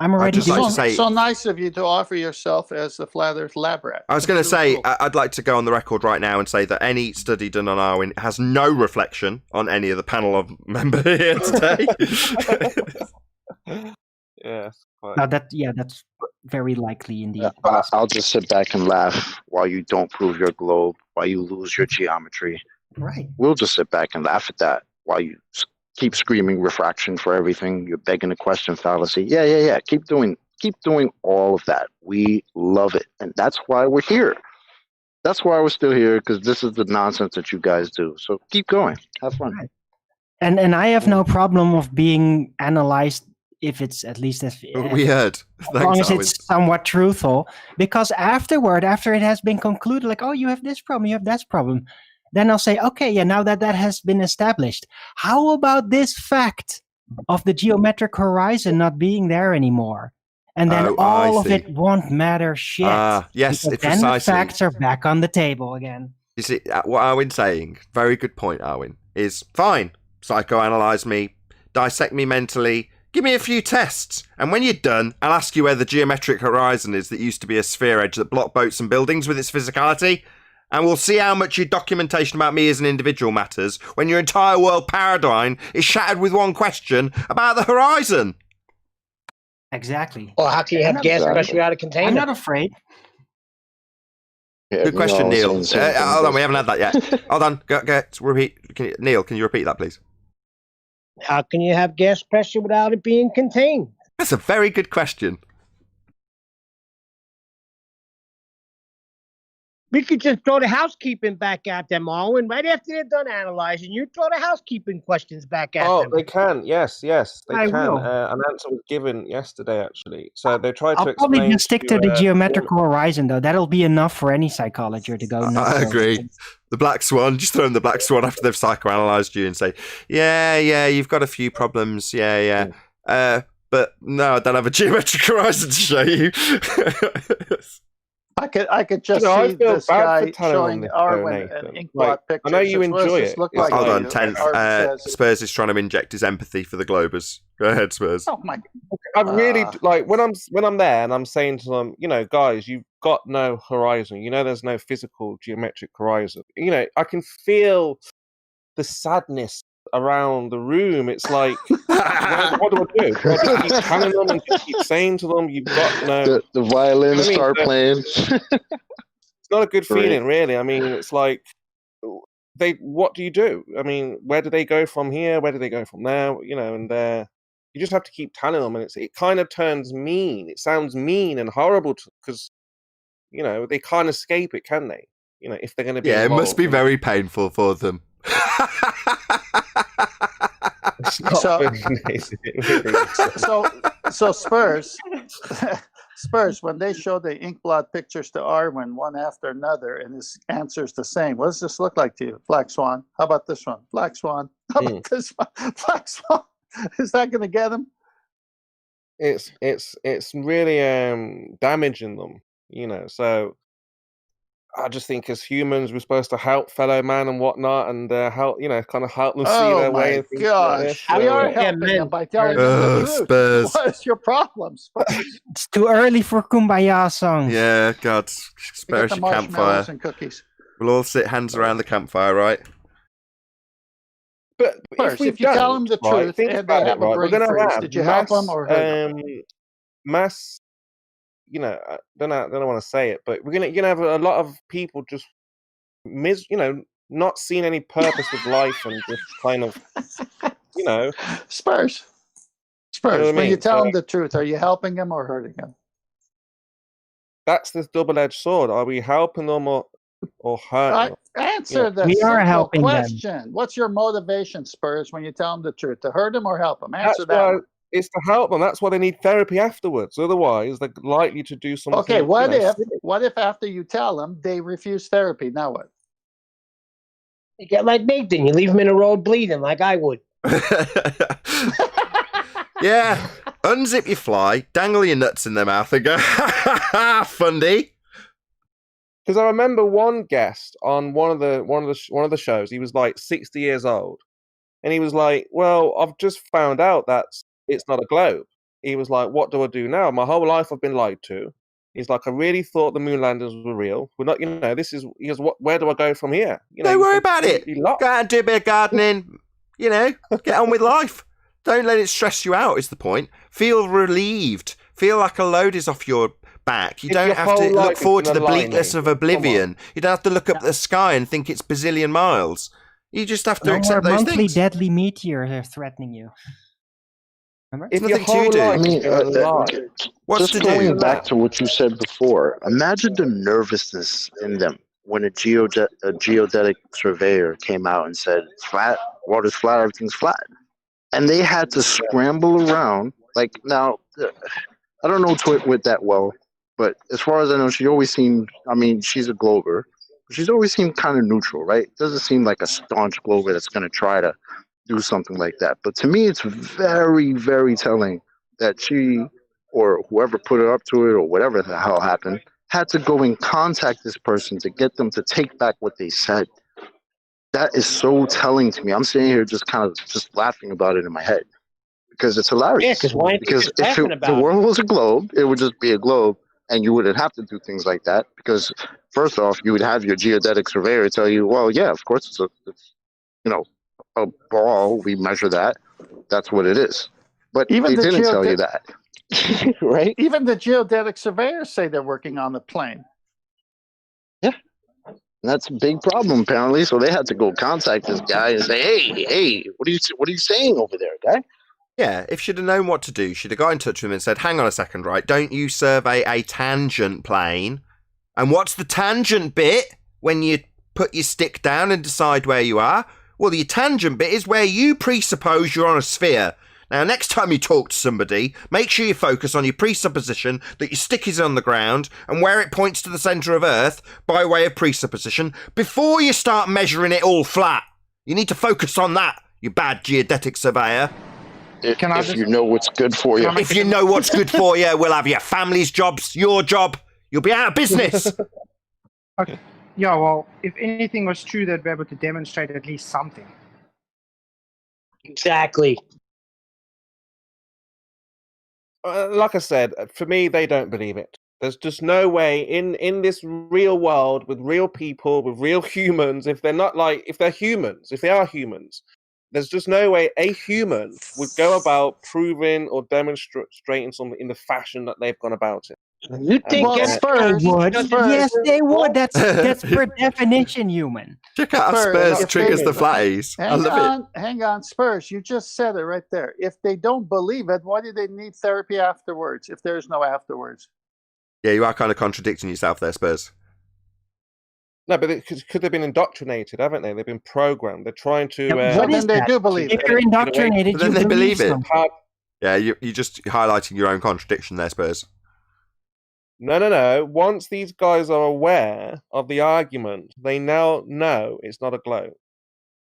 I'm already just like doing to say- So nice of you to offer yourself as the Flat Earth lab rat. I was going to That's really say, cool. I'd like to go on the record right now and say that any study done on Arwin has no reflection on any of the panel of member here today. Yes. Quite. Now that's very likely indeed. I'll just sit back and laugh while you don't prove your globe, while you lose your geometry. Right. We'll just sit back and laugh at that while you keep screaming refraction for everything. You're begging the question fallacy. Yeah. Keep doing all of that. We love it, and that's why we're here. That's why we're still here, because this is the nonsense that you guys do. So keep going. Have fun. Right. And I have no problem of being analyzed if it's at least We heard. as long Thanks, as Arwin. it's somewhat truthful. Because after it has been concluded, like, oh, you have this problem, you have that problem, then I'll say, okay, now that has been established, how about this fact of the geometric horizon not being there anymore? And then all of see. it won't matter shit. Yes, because it then the precisely. facts are back on the table again. You see, what Arwin's saying, very good point, Arwin, is fine, psychoanalyze me, dissect me mentally, give me a few tests, and when you're done, I'll ask you where the geometric horizon is that used to be a sphere edge that blocked boats and buildings with its physicality, and we'll see how much your documentation about me as an individual matters when your entire world paradigm is shattered with one question about the horizon. Exactly. Or how can you have gas Exactly. pressure out of container? I'm not afraid. Yeah, Good question, we're all Neil. saying the same thing, Hold on, we but- haven't had that yet. Hold on, go repeat. Neil, can you repeat that, please? How can you have gas pressure without it being contained? That's a very good question. We could just throw the housekeeping back at them, Owen. Right after they're done analyzing, you throw the housekeeping questions back at Oh, them. they can. Yes, they I can. will. An answer was given yesterday, actually. So they tried I'll to probably explain. just stick to the geometrical horizon, though. That'll be enough for any psychologer to go nuts. I over. agree. The black swan, just throw in the black swan after they've psychoanalyzed you and say, yeah, you've got a few problems, yeah. But no, I don't have a geometric horizon to show you. I could just I see feel this bad for guy telling showing them this, Arwen Nathan. an inkblot Like, picture. I know you Says, "What does enjoy this it. look It's- like?" Hold on, And 10th. Arwen says, Spurs is trying to inject his empathy for the Globers. Go ahead, Spurs. "Oh my!" I really Ah. like when I'm there and I'm saying to them, guys, you've got no horizon. There's no physical geometric horizon. I can feel the sadness around the room. It's like, what do I do? Do I just keep telling them and just keep saying to them, you've got no. The violins I mean, start playing. It's not a good Great. feeling, really. I mean, it's like, what do you do? I mean, where do they go from here? Where do they go from there? And you just have to keep telling them, and it kind of turns mean. It sounds mean and horrible because they can't escape it, can they? if they're going to be Yeah, it must involved, be very painful for them. It's not So- very nice. It really is. So Spurs, when they show the inkblot pictures to Arwen one after another, and his answer's the same, what does this look like to you? Black Swan. How about this one? Black Swan. How about this one? Black Swan. Is that going to get him? It's really damaging them, So I just think as humans we're supposed to help fellow man and whatnot, and help kind of help them see Oh their way my and things like this. gosh. We So, are Yeah, helping man. them by telling them the truth. Spurs. What is your problem, Spurs? It's too early for Kumbaya songs. Yeah, God. You get Spare the your marshmallows campfire. and cookies. We'll all sit hands around the campfire, right? But First, we if you tell don't, them the right, truth think and about they have it, a right, we're brain gonna freeze, have did you help them or hurt them? mass. I don't want to say it, but you're gonna have a lot of people just not seeing any purpose with life and just kind of, Spurs. what I When you mean? tell So them the truth, are you helping them or hurting them? that's this double-edged sword. Are we helping them or hurting them? Answer the We are simple helping them. question. What's your motivation, Spurs, when you tell them the truth? To hurt them or help them? That's Answer that why one. it's to help them. That's why they need therapy afterwards. Otherwise, they're likely to do something. Okay, what silly. if after you tell them they refuse therapy? Now what? You get like Nathan, you leave him in a road bleeding like I would. Yeah. Unzip your fly, dangle your nuts in their mouth and go, Fundy. Because I remember one guest on one of the shows. He was like 60 years old, and he was like, "Well, I've just found out that it's not a globe." He was like, "What do I do now? My whole life I've been lied to." He's like, "I really thought the moon landers were real. We're not, This is." He goes, "Where do I go from here?" Don't worry about it. completely lost. Go out and do a bit of gardening. Get on with life. Don't let it stress you out, is the point. Feel relieved. Feel like a load is off your back. You If don't your have to whole look life forward is to the been a lie, bleakness mate. of Come oblivion. You don't have to look up at the sky and think it's bazillion miles. You just have to No more accept those monthly things. deadly meteor threatening you. Remember? If Nothing your to whole do. life I mean, has been a lie, What's just to going do? back to what you said before, imagine the nervousness in them when a geodetic surveyor came out and said, "Flat, water's flat, everything's flat," and they had to scramble around. Like now, I don't know Twitwit that well, but as far as I know, she always seemed. I mean, she's a Glober. She's always seemed kind of neutral, right? Doesn't seem like a staunch Glober that's going to try to do something like that. But to me, it's very, very telling that she or whoever put her up to it or whatever the hell happened had to go and contact this person to get them to take back what they said. That is so telling to me. I'm sitting here just kind of just laughing about it in my head because it's hilarious. Yeah, because why aren't you Because just if laughing the about it? world was a globe, it would just be a globe, and you wouldn't have to do things like that. Because first off, you would have your geodetic surveyor tell you, "Well, yeah, of course it's a ball. We measure that. That's what it is." But Even they the didn't tell you that, right? Even the geodetic surveyors say they're working on the plane. And that's a big problem apparently. So they had to go contact this guy and say, "Hey, what are you saying over there, guy?" Yeah, if she'd have known what to do, she'd have got in touch with him and said, "Hang on a second, right? Don't you survey a tangent plane? And what's the tangent bit when you put your stick down and decide where you are? Well, your tangent bit is where you presuppose you're on a sphere. Now, next time you talk to somebody, make sure you focus on your presupposition that your stick is on the ground and where it points to the centre of Earth by way of presupposition before you start measuring it all flat. You need to focus on that, you bad geodetic surveyor. If you know what's good for you. If you know what's good for you, we'll have your family's jobs, your job. You'll be out of business." Okay. Yeah, well, if anything was true, they'd be able to demonstrate at least something. Exactly. Like I said, for me, they don't believe it. There's just no way in this real world with real people, with real humans, if they are humans, there's just no way a human would go about proving or demonstrating something in the fashion that they've gone about it. You think Well, it's Spurs, Would. Spurs, Yes, they would. That's per definition human. Check out how Spurs, Spurs if triggers they- the flatties. I love it. Hang on, Spurs. You just said it right there. If they don't believe it, why do they need therapy afterwards if there's no afterwards? Yeah, you are kind of contradicting yourself there, Spurs. No, but could they've been indoctrinated, haven't they? They've been programmed. They're trying to. Yeah, So what is then they that? do believe If it. you're indoctrinated, But then you they believe it. something. Yeah, you're just highlighting your own contradiction there, Spurs. No. Once these guys are aware of the argument, they now know it's not a globe.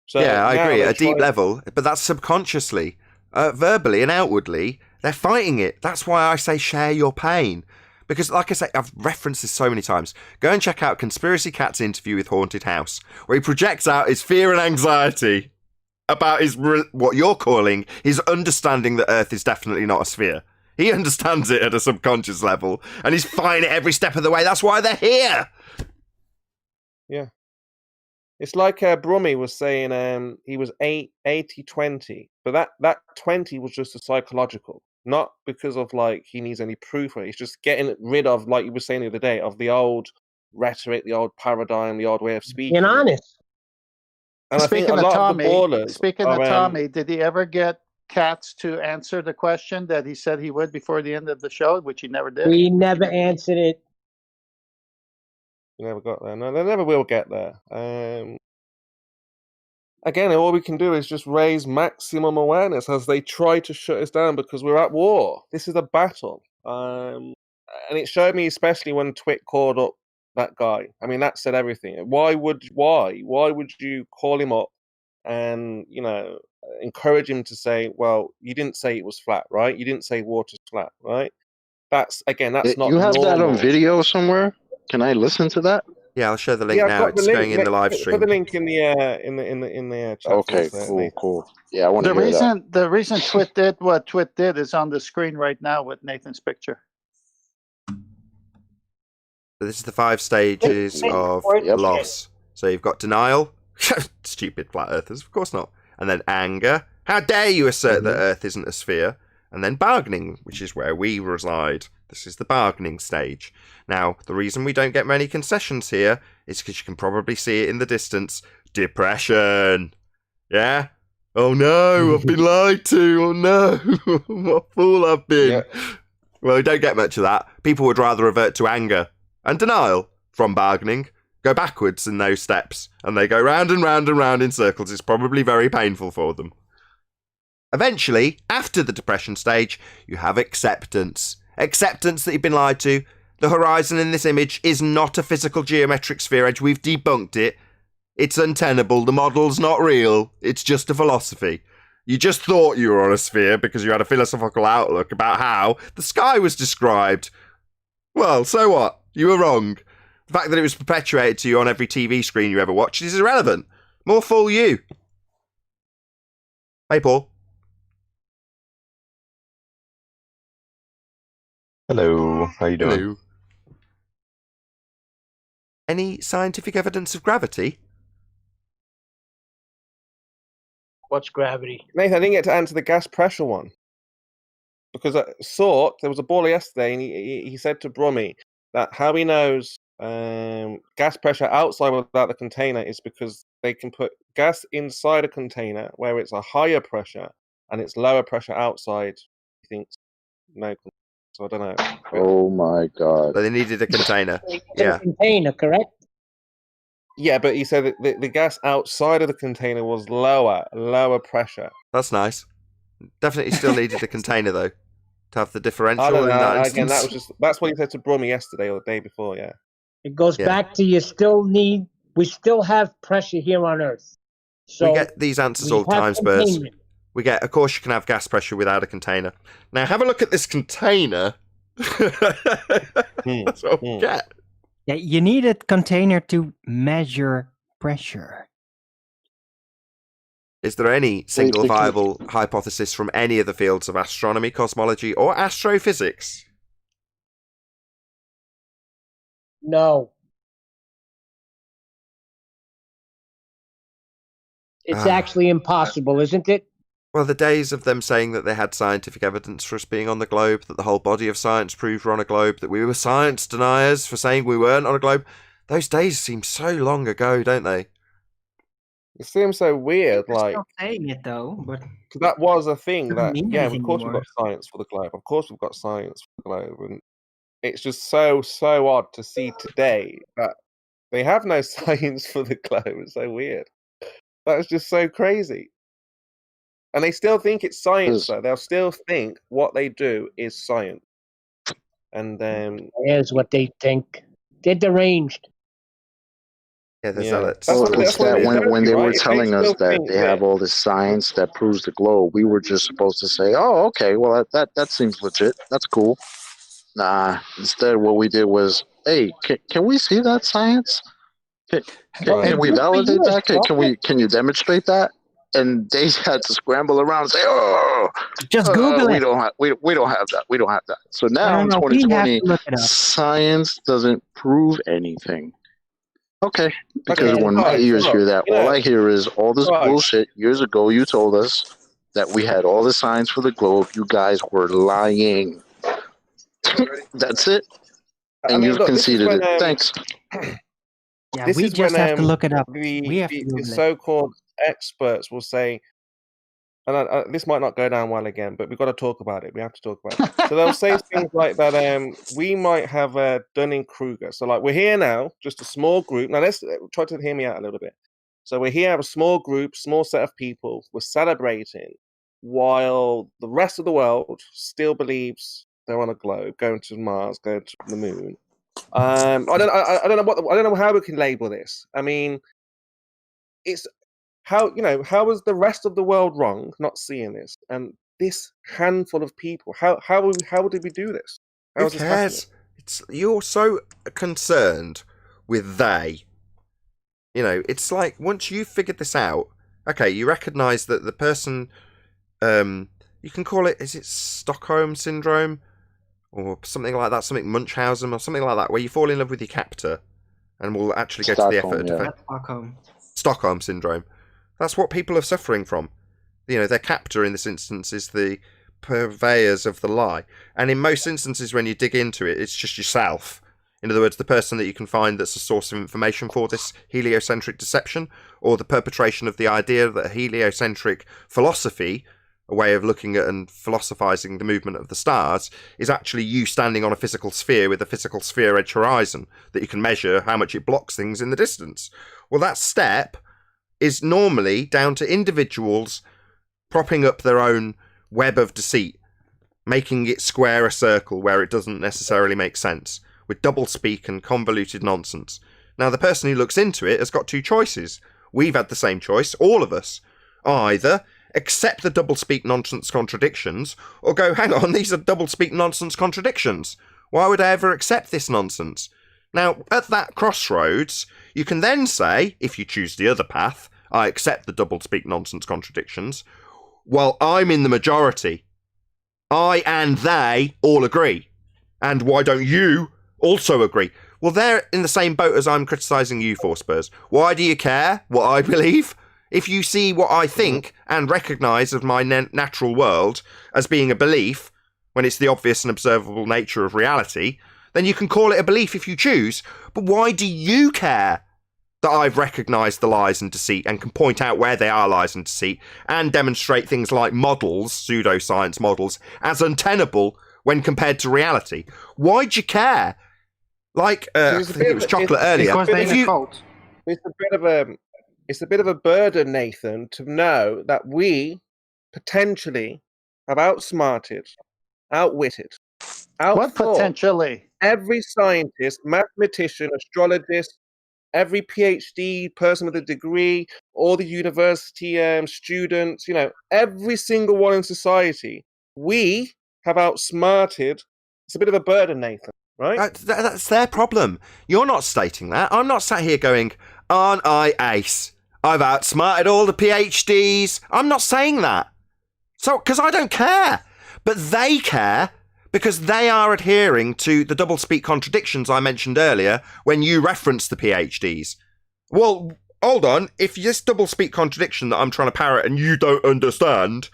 So yeah, I agree. At a deep trying... level, but that's subconsciously, verbally and outwardly, they're fighting it. That's why I say share your pain. Because, like I say, I've referenced this so many times. Go and check out Conspiracy Cat's interview with Haunted House, where he projects out his fear and anxiety about his what you're calling his understanding that Earth is definitely not a sphere. He understands it at a subconscious level, and he's fighting it every step of the way. That's why they're here. Yeah. It's like Brummy was saying he was 80-20, but that 20 was just a psychological, not because of like he needs any proof. It's just getting rid of, like you were saying the other day, of the old rhetoric, the old paradigm, the old way of speaking. Being honest. And Speaking I think a of lot Tommy, of the ballers speaking are, of Tommy, did he ever get Katz to answer the question that he said he would before the end of the show, which he never did? He never answered it. we never got there. No, they never will get there. Again, all we can do is just raise maximum awareness as they try to shut us down because we're at war. This is a battle. And it showed me, especially when Twit called up that guy. I mean, that said everything. Why would you call him up and, encourage him to say, well, you didn't say it was flat, right? You didn't say water's flat, right? That's not You have that normal. on video somewhere? Can I listen to that? Yeah, I'll show the link now. It's going in the live stream. Put the link in the chat. Okay, cool. Yeah, I want to hear that. The reason Twit did what Twit did is on the screen right now with Nathan's picture. So this is the 5 stages of loss. So you've got denial. Stupid flat earthers, of course not. And then anger. How dare you assert that Earth isn't a sphere? And then bargaining, which is where we reside. This is the bargaining stage. Now, the reason we don't get many concessions here is because you can probably see it in the distance. Depression. Yeah? Oh no, I've been lied to. Oh no, what a fool I've been. Yeah. Well, we don't get much of that. People would rather revert to anger and denial from bargaining. Go backwards in those steps, and they go round and round and round in circles. It's probably very painful for them. Eventually, after the depression stage, you have acceptance. Acceptance that you've been lied to. The horizon in this image is not a physical geometric sphere edge. We've debunked it. It's untenable. The model's not real. It's just a philosophy. You just thought you were on a sphere because you had a philosophical outlook about how the sky was described. Well, so what? You were wrong. The fact that it was perpetuated to you on every TV screen you ever watched is irrelevant. More fool you. Hey, Paul. Hello, how you doing? Hello. Any scientific evidence of gravity? What's gravity? Nathan, I didn't get to answer the gas pressure one. Because I saw, there was a baller yesterday, and he said to Brummy that how he knows gas pressure outside without the container is because they can put gas inside a container where it's a higher pressure and it's lower pressure outside. He thinks no, so I don't know. Oh my god! But they needed a container. A container, correct? Yeah, but he said that the gas outside of the container was lower pressure. That's nice. Definitely still needed a container though to have the differential. I don't in know. that Again, instance. that's what he said to Brummy yesterday or the day before. Yeah. It goes back to we still have pressure here on Earth. So we get these answers all the time, Spurs. We get, of course, you can have gas pressure without a container. Now, have a look at this container. That's what we get. Yeah, you need a container to measure pressure. Is there any single viable hypothesis from any of the fields of astronomy, cosmology, or astrophysics? No. It's actually impossible, isn't it? Well, the days of them saying that they had scientific evidence for us being on the globe, that the whole body of science proved we're on a globe, that we were science deniers for saying we weren't on a globe, those days seem so long ago, don't they? It seems so weird, They're like still saying it though, but that was a thing that of course anymore. we've got science for the globe. Of course we've got science for the globe, and it's just so odd to see today that They have no science for the globe. It's so weird. That is just so crazy. And they still think it's science, though. They'll still think what they do is science. And here's what they think. They're deranged. Yeah, they're zealots. It's that when they were telling us that they have all this science that proves the globe, we were just supposed to say, "Oh, okay, well that seems legit. That's cool." Nah. Instead, what we did was, "Hey, can we see that science? Can we validate that? Can you demonstrate that?" And they had to scramble around and say, "Oh, just Google we it. don't have that. We don't have that." So now in 2020, science doesn't prove anything. Okay, because when my ears hear that, all I hear is all this bullshit. Years ago, you told us that we had all the science for the globe. You guys were lying. That's it. And you've conceded it. Thanks. Yeah, we just have to look it up. The so-called experts will say, and this might not go down well again, but we've got to talk about it. We have to talk about it. So they'll say things like that. We might have Dunning-Kruger. So like we're here now, just a small group. Now let's try to hear me out a little bit. So we're here, have a small group, small set of people. We're celebrating, while the rest of the world still believes they're on a globe, going to Mars, going to the moon. I don't know how we can label this. I mean, it's how is the rest of the world wrong not seeing this, and this handful of people? How did we do this? Who cares? You're so concerned with they. It's like once you've figured this out, okay, you recognise that the person, you can call it, is it Stockholm syndrome? Or something like that, something Munchausen or something like that, where you fall in love with your captor and will actually go to the effort of defending. Stockholm syndrome. That's what people are suffering from. Their captor in this instance is the purveyors of the lie. And in most instances, when you dig into it, it's just yourself. In other words, the person that you can find that's a source of information for this heliocentric deception, or the perpetration of the idea that a heliocentric philosophy, a way of looking at and philosophizing the movement of the stars, is actually you standing on a physical sphere with a physical sphere edge horizon that you can measure how much it blocks things in the distance. Well, that step is normally down to individuals propping up their own web of deceit, making it square a circle where it doesn't necessarily make sense, with doublespeak and convoluted nonsense. Now, the person who looks into it has got two choices. We've had the same choice, all of us. Either accept the doublespeak nonsense contradictions, or go, hang on, these are doublespeak nonsense contradictions. Why would I ever accept this nonsense? Now, at that crossroads, you can then say, if you choose the other path, I accept the doublespeak nonsense contradictions. Well, I'm in the majority. I and they all agree. And why don't you also agree? Well, they're in the same boat as I'm criticising you for, Spurs. Why do you care what I believe? If you see what I think and recognise of my natural world as being a belief, when it's the obvious and observable nature of reality, then you can call it a belief if you choose. But why do you care that I've recognised the lies and deceit and can point out where they are lies and deceit and demonstrate things like models, pseudoscience models, as untenable when compared to reality? Why'd you care? Like, I think it was Chocolate earlier. Because they're in a cult. It's a bit of a burden, Nathan, to know that we potentially have outsmarted, outwitted, What potentially? every scientist, mathematician, astrologist, every PhD person with a degree, all the university students, every single one in society. We have outsmarted. It's a bit of a burden, Nathan, right? That's their problem. You're not stating that. I'm not sat here going, aren't I ace? I've outsmarted all the PhDs. I'm not saying that. Because I don't care. But they care because they are adhering to the doublespeak contradictions I mentioned earlier when you referenced the PhDs. Well, hold on. If this doublespeak contradiction that I'm trying to parrot and you don't understand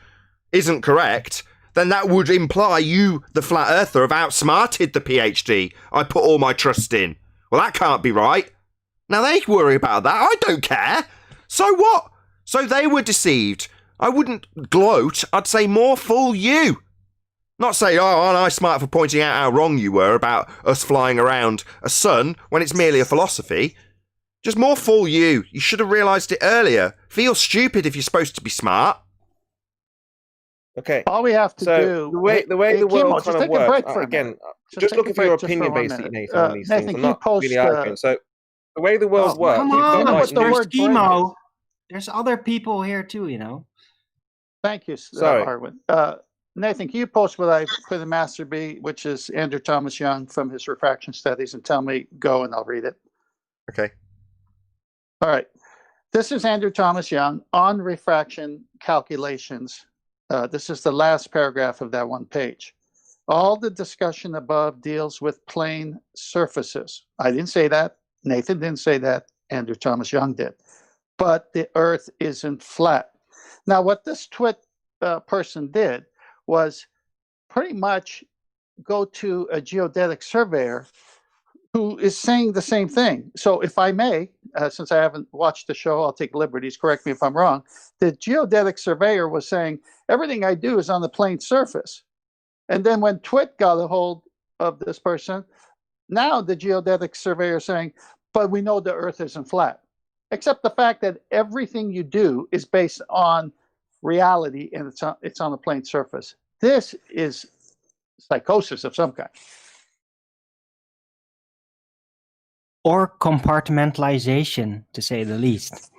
isn't correct, then that would imply you, the flat earther, have outsmarted the PhD I put all my trust in. Well, that can't be right. Now, they worry about that. I don't care. So what? So they were deceived. I wouldn't gloat. I'd say more fool you. Not say, oh, aren't I smart for pointing out how wrong you were about us flying around a sun when it's merely a philosophy. Just more fool you. You should have realised it earlier. Feel stupid if you're supposed to be smart. Okay. All we have to So do. the way the world Kimo, kind just of take a works. break for a Again, minute. just take looking a for your break just opinion, one basically, minute. Nathan, on these Nathan, things. I'm can you not post, really arguing. So the way the world works, Come we've got on, like what the Mr. word break Schemo. is. There's other people here too, you know. Thank you, Sorry. Arwin. Nathan, can you post what I put in Master B, which is Andrew Thomas Young from his refraction studies, and tell me go, and I'll read it. Okay. All right. This is Andrew Thomas Young on refraction calculations. This is the last paragraph of that one page. All the discussion above deals with plane surfaces. I didn't say that. Nathan didn't say that. Andrew Thomas Young did. But the Earth isn't flat. Now, what this twit person did was pretty much go to a geodetic surveyor who is saying the same thing. So if I may, since I haven't watched the show, I'll take liberties, correct me if I'm wrong. The geodetic surveyor was saying, everything I do is on the plane surface. And then when Twit got a hold of this person, now the geodetic surveyor is saying, but we know the Earth isn't flat. Except the fact that everything you do is based on reality and it's on the plane surface. This is psychosis of some kind. Or compartmentalization, to say the least.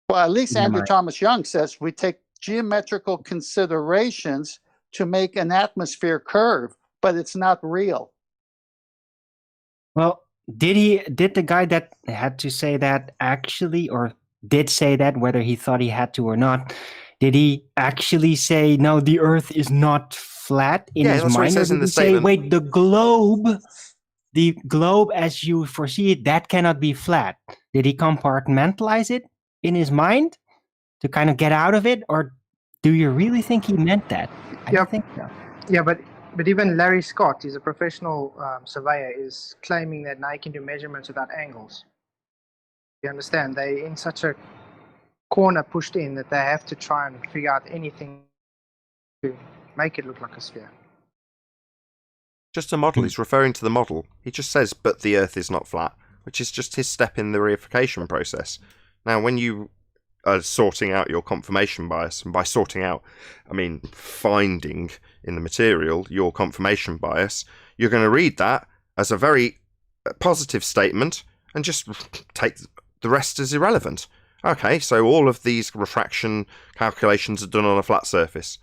Well, at least Andrew Right. Thomas Young says we take geometrical considerations to make an atmosphere curve, but it's not real. Well, did the guy that had to say that actually, or did say that, whether he thought he had to or not, did he actually say, no, the Earth is not flat in his that's what mind? he says Or in did the he say, statement. wait, the globe as you foresee it, that cannot be flat? Did he compartmentalize it in his mind to kind of get out of it? Or do you really think he meant that? I don't think so. Yeah, but even Larry Scott, he's a professional surveyor, is claiming that now he can do measurements without angles. You understand? They're in such a corner pushed in that they have to try and figure out anything to make it look like a sphere. Just a model. He's referring to the model. He just says, but the Earth is not flat, which is just his step in the reification process. Now, when you are sorting out your confirmation bias, and by sorting out, I mean finding in the material your confirmation bias, you're going to read that as a very positive statement and just take the rest as irrelevant. Okay, so all of these refraction calculations are done on a flat surface.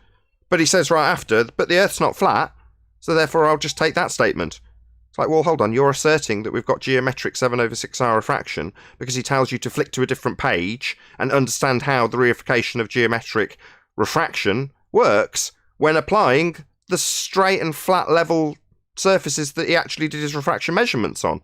But he says right after, but the Earth's not flat, so therefore I'll just take that statement. It's like, well, hold on, you're asserting that we've got geometric 7/6R refraction because he tells you to flick to a different page and understand how the reification of geometric refraction works when applying the straight and flat level surfaces that he actually did his refraction measurements on.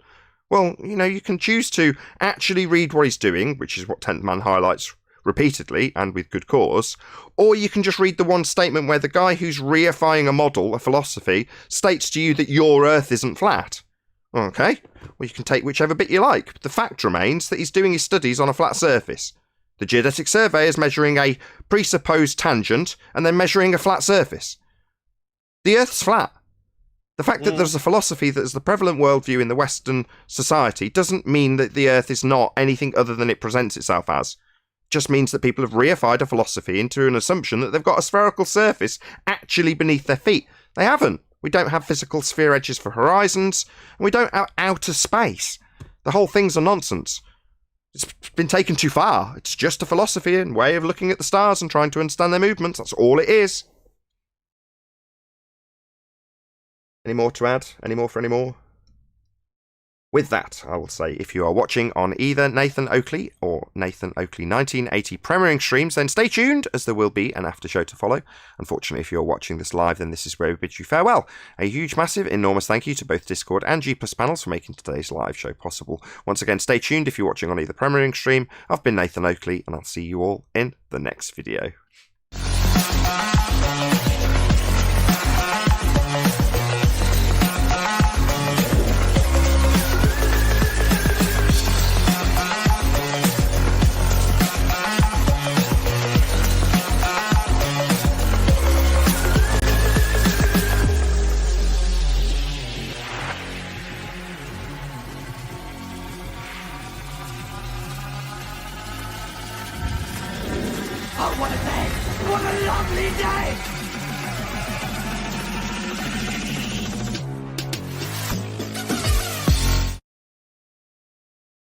Well, you know, you can choose to actually read what he's doing, which is what 10th Man highlights repeatedly and with good cause, or you can just read the one statement where the guy who's reifying a model, a philosophy, states to you that your Earth isn't flat. Okay, well, you can take whichever bit you like. But the fact remains that he's doing his studies on a flat surface. The geodetic survey is measuring a presupposed tangent and then measuring a flat surface. The Earth's flat. The fact that there's a philosophy that is the prevalent worldview in the Western society doesn't mean that the Earth is not anything other than it presents itself as. It just means that people have reified a philosophy into an assumption that they've got a spherical surface actually beneath their feet. They haven't. We don't have physical sphere edges for horizons, and we don't have outer space. The whole thing's a nonsense. It's been taken too far. It's just a philosophy and way of looking at the stars and trying to understand their movements. That's all it is. Any more to add? Any more for any more? With that, I will say, if you are watching on either Nathan Oakley or Nathan Oakley 1980 premiering streams, then stay tuned, as there will be an after show to follow. Unfortunately, if you're watching this live, then this is where we bid you farewell. A huge, massive, enormous thank you to both Discord and G+ panels for making today's live show possible. Once again, stay tuned if you're watching on either premiering stream. I've been Nathan Oakley, and I'll see you all in the next video. lovely day!